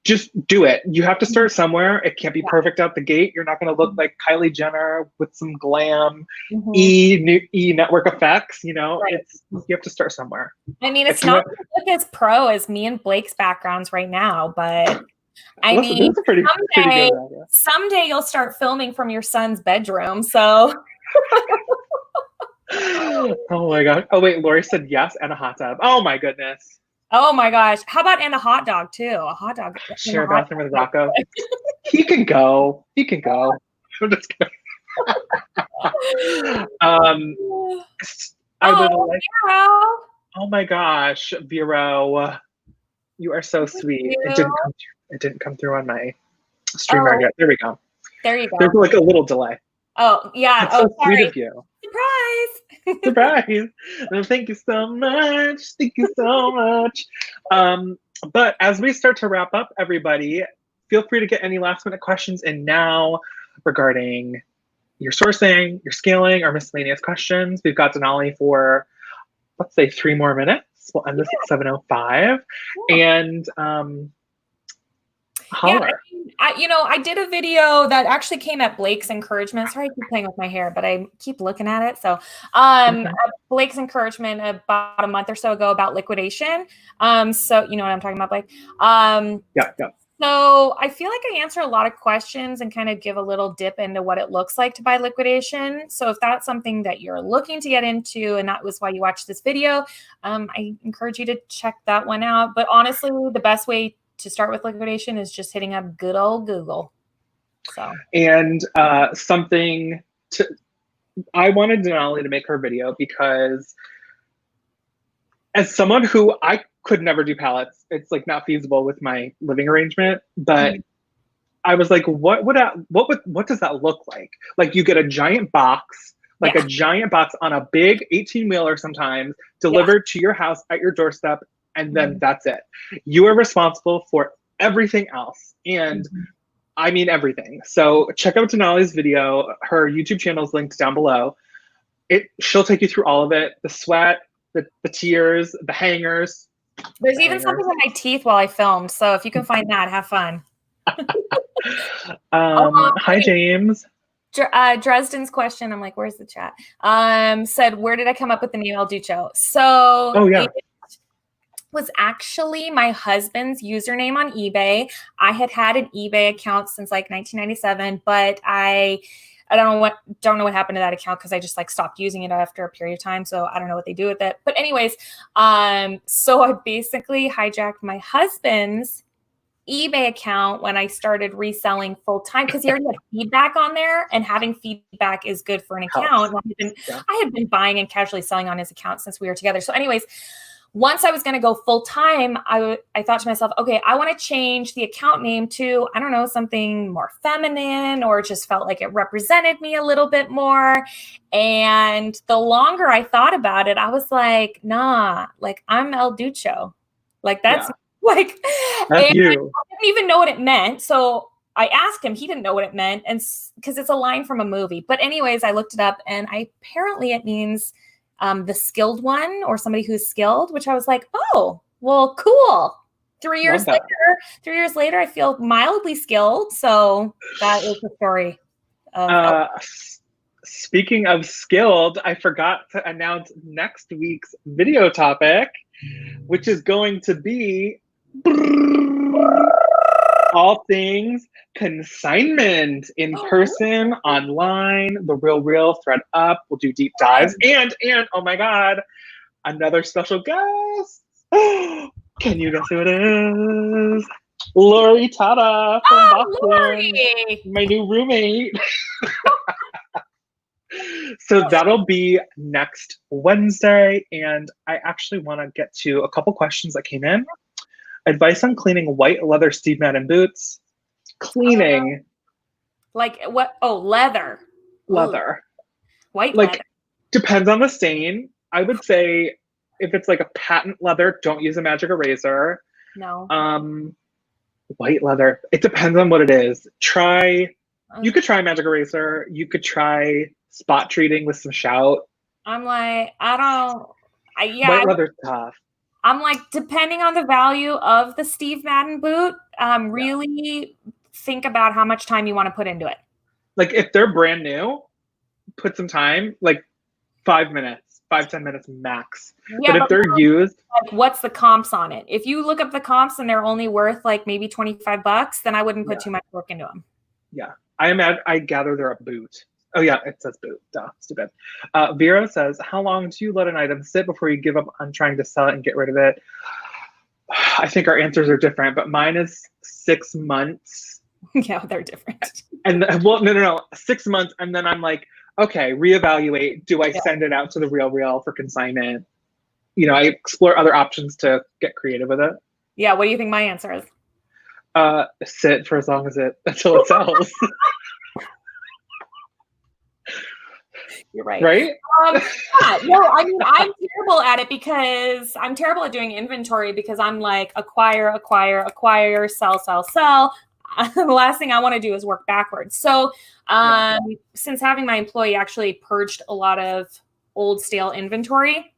Just do it. You have to start somewhere. It can't be perfect out the gate. You're not going to look like Kylie Jenner with some glam, E network effects. Right. You have to start somewhere. I mean, it's not as pro as me and Blake's backgrounds right now, but someday you'll start filming from your son's bedroom. So. Oh my gosh. Oh wait, Lori said yes, and a hot tub. Oh my goodness. Oh my gosh. How about and a hot dog too? A hot dog. Share a bathroom with Rocco. He can go. I'm just kidding. Oh my gosh, Vero. You are so sweet. It didn't come through on my streamer yet. There we go. There you go. There's like a little delay. Oh, yeah. That's Oh, so sweet sorry. of you. Surprise. Surprise. Thank you so much. Thank you so much. But as we start to wrap up, everybody, feel free to get any last minute questions in now regarding your sourcing, your scaling, or miscellaneous questions. We've got Denali for, let's say, 3 more minutes. We'll end this at 7:05. Yeah. And holler. I did a video that actually came at Blake's encouragement. Sorry, I keep playing with my hair, but I keep looking at it. So, Okay. Blake's encouragement about a month or so ago about liquidation. So you know what I'm talking about, Blake. Yeah. So I feel like I answer a lot of questions and kind of give a little dip into what it looks like to buy liquidation. So if that's something that you're looking to get into, and that was why you watched this video, I encourage you to check that one out. But honestly, the best way to start with liquidation is just hitting up good old Google. So, And something to, I wanted Denali to make her video because as someone who I could never do pallets, it's like not feasible with my living arrangement, but I was like, what does that look like? Like you get a giant box, like a giant box on a big 18-wheeler sometimes delivered to your house at your doorstep, and then that's it. You are responsible for everything else. And I mean everything. So check out Denali's video. Her YouTube channel is linked down below. She'll take you through all of it. The sweat, the tears, the hangers. There's even something in my teeth while I filmed. So if you can find that, have fun. Hi, James. Dresden's question, I'm like, where's the chat? Said, where did I come up with the name El Ducho? So it was actually my husband's username on eBay. I had an eBay account since like 1997, but I don't know what happened to that account because I just like stopped using it after a period of time. So I don't know what they do with it. But anyways, so I basically hijacked my husband's eBay account when I started reselling full time because he already had feedback on there, and having feedback is good for an account. I had been buying and casually selling on his account since we were together. So anyways, once I was going to go full time, I thought to myself, okay, I want to change the account name to, I don't know, something more feminine, or just felt like it represented me a little bit more. And the longer I thought about it, I was like, nah, like I'm El Ducho. Like that's like, that's you. I didn't even know what it meant. So I asked him, he didn't know what it meant. And because it's a line from a movie. But anyways, I looked it up, and apparently it means the skilled one, or somebody who's skilled, which I was like, oh, well, cool. 3 years later, I feel mildly skilled. So that is the story. Speaking of skilled, I forgot to announce next week's video topic, which is going to be all things consignment, in person, online, the real thread up. We'll do deep dives, and oh my god, another special guest. Can you guess who it is? Lori Tata from Boston, Lori! my new roommate. So that'll be next Wednesday, and I actually want to get to a couple questions that came in. Advice on cleaning white leather Steve Madden boots. Cleaning. Like what? Oh, leather. Leather. White like, leather. Depends on the stain. I would say if it's like a patent leather, don't use a magic eraser. No. White leather. It depends on what it is. You could try magic eraser. You could try spot treating with some shout. I'm like, White leather's tough. I'm like, depending on the value of the Steve Madden boot, really think about how much time you want to put into it. Like if they're brand new, put some time, like 5 minutes, 5-10 minutes max. Yeah, but if they're used, like, what's the comps on it? If you look up the comps and they're only worth like maybe $25, then I wouldn't put too much work into them. Yeah, I gather they're a boot. Oh yeah, it says boot. Duh, stupid. Vera says, how long do you let an item sit before you give up on trying to sell it and get rid of it? I think our answers are different, but mine is 6 months. Yeah, they're different. And well, no, 6 months, and then I'm like, okay, reevaluate. Do I send it out to the real for consignment? You know, I explore other options to get creative with it. Yeah, what do you think my answer is? Sit for as long as until it sells. You're right. Right? Yeah, no, I mean, I'm terrible at it because I'm terrible at doing inventory because I'm like acquire, sell, sell, sell. The last thing I want to do is work backwards. So since having my employee actually purged a lot of old stale inventory,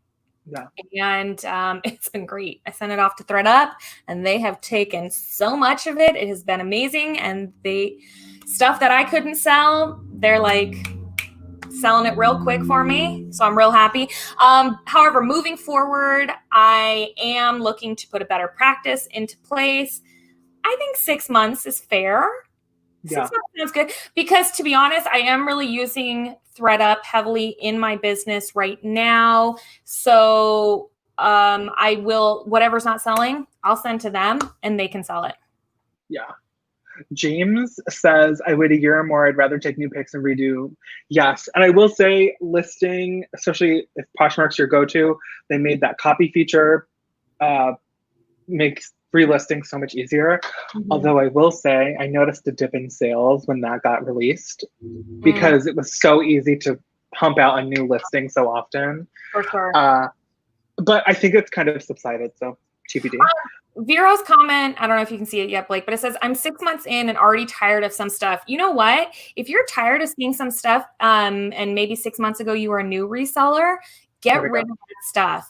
and it's been great. I sent it off to ThreadUp and they have taken so much of it. It has been amazing. And stuff that I couldn't sell, they're like selling it real quick for me. So I'm real happy. However, moving forward, I am looking to put a better practice into place. I think 6 months is fair. 6 months sounds good because, to be honest, I am really using ThreadUp heavily in my business right now. So I will, whatever's not selling, I'll send to them and they can sell it. Yeah. James says, I wait a year or more. I'd rather take new pics and redo. Yes. And I will say listing, especially if Poshmark's your go-to, they made that copy feature makes relisting so much easier. Although I will say I noticed a dip in sales when that got released because it was so easy to pump out a new listing so often. For sure. But I think it's kind of subsided, so TBD. Vero's comment, I don't know if you can see it yet, Blake, but it says, I'm 6 months in and already tired of some stuff. You know what? If you're tired of seeing some stuff, and maybe 6 months ago you were a new reseller, get rid of that stuff.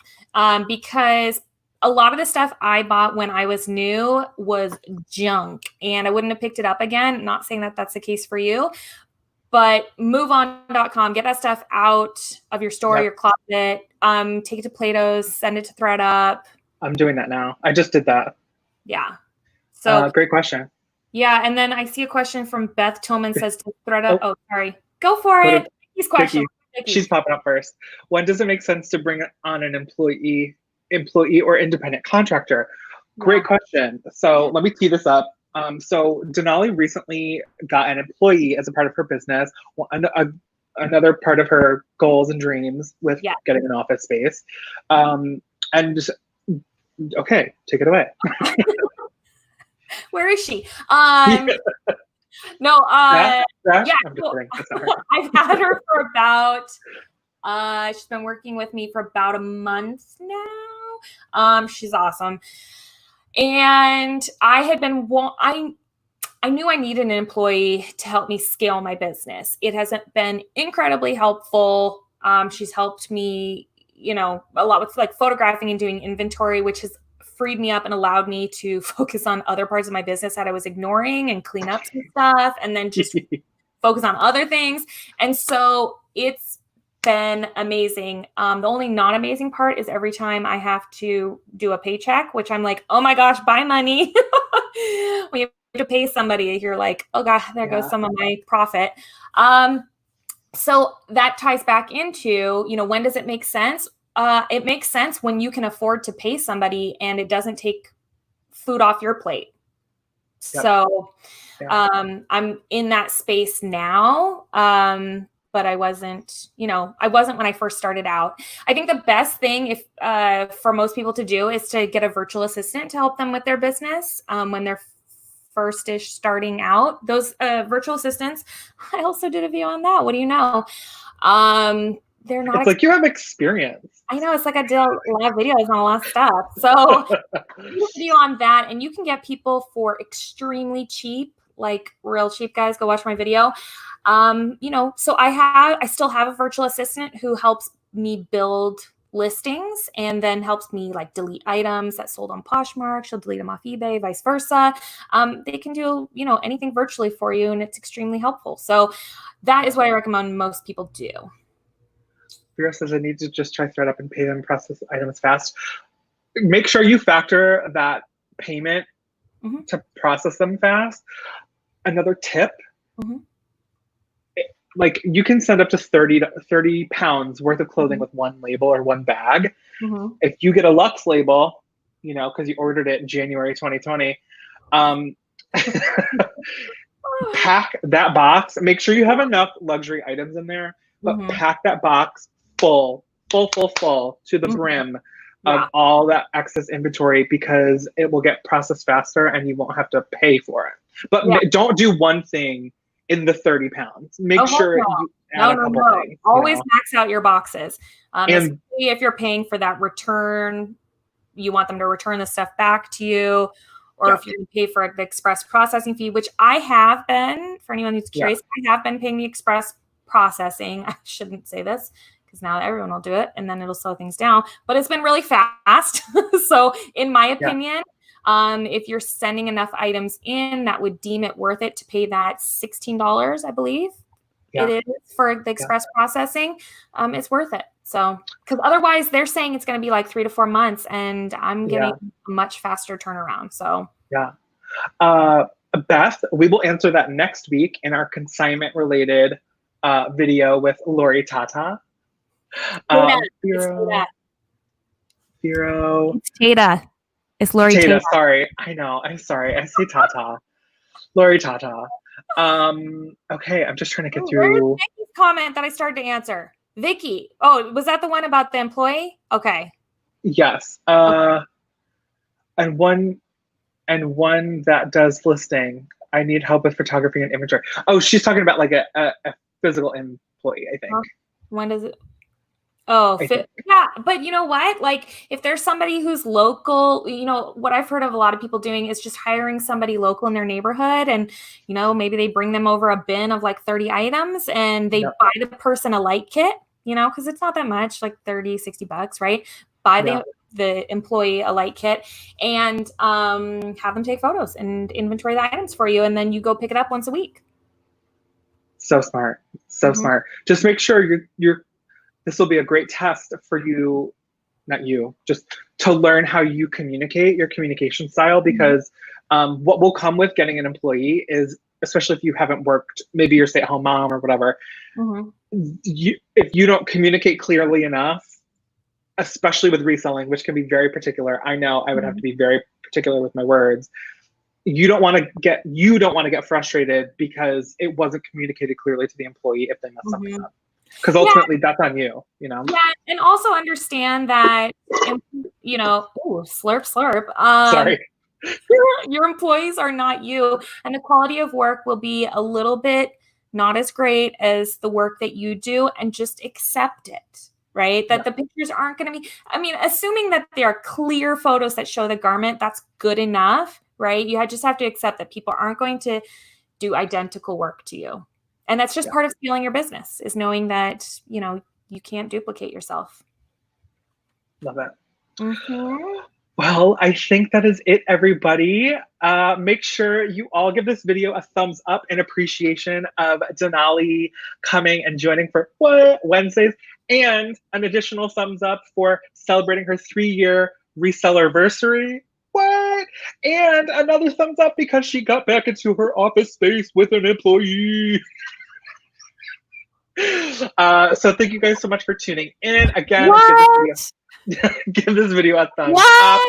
Because a lot of the stuff I bought when I was new was junk and I wouldn't have picked it up again. Not saying that that's the case for you, but moveon.com, get that stuff out of your store, your closet, take it to Plato's, send it to ThreadUp. I'm doing that now. I just did that. Yeah. So great question. Yeah. And then I see a question from Beth Tillman says to ThreadUp. Oh, sorry. Go for it. These questions. She's popping up first. When does it make sense to bring on an employee or independent contractor? Great question. So let me tee this up. So Denali recently got an employee as a part of her business, another part of her goals and dreams with getting an office space. And okay, take it away. Where is she? No, yeah. I've had her for about, she's been working with me for about a month now. She's awesome. And I had been, I knew I needed an employee to help me scale my business. It hasn't been incredibly helpful. She's helped me, a lot with like photographing and doing inventory, which has freed me up and allowed me to focus on other parts of my business that I was ignoring and clean up some stuff and then just focus on other things. And so it's been amazing. The only not amazing part is every time I have to do a paycheck, which I'm like, oh my gosh, buy money. When you have to pay somebody, you're like, oh gosh, there goes some of my profit. So that ties back into, when does it make sense? It makes sense when you can afford to pay somebody and it doesn't take food off your plate. Yep. So I'm in that space now. But I wasn't when I first started out. I think the best thing for most people to do is to get a virtual assistant to help them with their business when they're first-ish starting out. Those virtual assistants, I also did a video on that. What do you know? They're not. It's like you have experience. I know. It's like I did a lot of videos on a lot of stuff. So do a video on that, and you can get people for extremely cheap, like real cheap, guys. Go watch my video. So I still have a virtual assistant who helps me build listings and then helps me like delete items that sold on Poshmark. She'll delete them off eBay, vice versa. They can do, anything virtually for you, and it's extremely helpful. So that is what I recommend most people do. Vera says, I need to just try ThreadUp and pay them, process items fast. Make sure you factor that payment to process them fast. Another tip, like you can send up to 30 pounds worth of clothing with one label or one bag. If you get a Luxe label, because you ordered it in January 2020, pack that box. Make sure you have enough luxury items in there, but pack that box full to the brim of all that excess inventory, because it will get processed faster and you won't have to pay for it. But don't do one thing in the 30 pounds. Make Oh, sure no. you add a couple things. Always max out your boxes. And especially if you're paying for that return, you want them to return the stuff back to you, or if you pay for the express processing fee, which I have been, for anyone who's curious, I have been paying the express processing. I shouldn't say this because now everyone will do it and then it'll slow things down, but it's been really fast. So in my opinion, if you're sending enough items in, that would deem it worth it to pay that $16, I believe it is for the express processing. It's worth it. So, because otherwise they're saying it's going to be like 3 to 4 months, and I'm getting a much faster turnaround. So, Beth, we will answer that next week in our consignment related video with Lori Tata. Firo. It's Tata. It's Lori Tata. Sorry. I know. I'm sorry. I say Tata. Lori Tata. Okay. I'm just trying to get through. Where's Vicky's comment that I started to answer? Vicky. Oh, was that the one about the employee? Okay. Yes. And one that does listing. I need help with photography and inventory. Oh, she's talking about like a physical employee, I think. When does it? Oh, yeah. But you know what? Like if there's somebody who's local, what I've heard of a lot of people doing is just hiring somebody local in their neighborhood. And, maybe they bring them over a bin of like 30 items and they buy the person a light kit, because it's not that much, like $30-$60, right? Buy the employee a light kit and have them take photos and inventory the items for you. And then you go pick it up once a week. So smart. So smart. Just make sure this will be a great test for you, not you, just to learn how you communicate, your communication style, because what will come with getting an employee is, especially if you haven't worked, maybe you're a stay-at-home mom or whatever, if you don't communicate clearly enough, especially with reselling, which can be very particular. I know I would have to be very particular with my words. You don't want to get frustrated because it wasn't communicated clearly to the employee if they mess something up. Because ultimately that's on you, Yeah. And also understand that, slurp. Sorry. Your employees are not you. And the quality of work will be a little bit not as great as the work that you do, and just accept it, right? That the pictures aren't going to be, assuming that they are clear photos that show the garment, that's good enough, right? You just have to accept that people aren't going to do identical work to you. And that's just part of scaling your business, is knowing that, you can't duplicate yourself. Love it. Well, I think that is it, everybody. Make sure you all give this video a thumbs up in appreciation of Denali coming and joining for Wednesdays, and an additional thumbs up for celebrating her 3-year resellerversary. And another thumbs up because she got back into her office space with an employee. So thank you guys so much for tuning in. Again, give this video a thumbs up.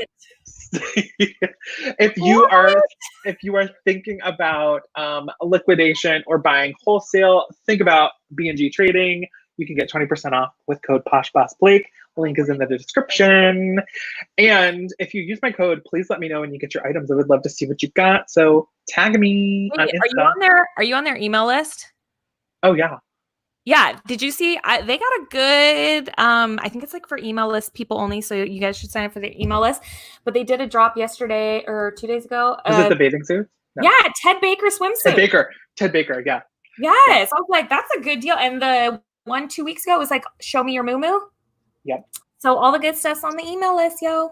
If you are thinking about liquidation or buying wholesale, think about B&G Trading. You can get 20% off with code PoshBossBlake. Link is in the description. And if you use my code, please let me know when you get your items. I would love to see what you've got. So tag me on Insta. Are you on their email list? Oh yeah. Yeah. Did you see? They got a good, I think it's like for email list people only. So you guys should sign up for their email list. But they did a drop yesterday or 2 days ago. Was it the bathing suit? No. Yeah. Ted Baker swimsuit. Ted Baker. Yeah. Yes. I was like, that's a good deal. And the 1-2 weeks ago was like, show me your moo-moo. Yep. So all the good stuff's on the email list, yo.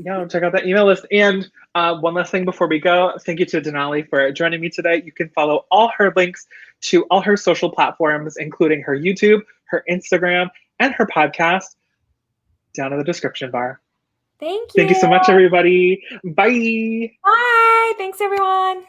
Yeah, check out that email list. And one last thing before we go, thank you to Denali for joining me today. You can follow all her links to all her social platforms, including her YouTube, her Instagram, and her podcast down in the description bar. Thank you. Thank you so much, everybody. Bye. Bye. Thanks, everyone.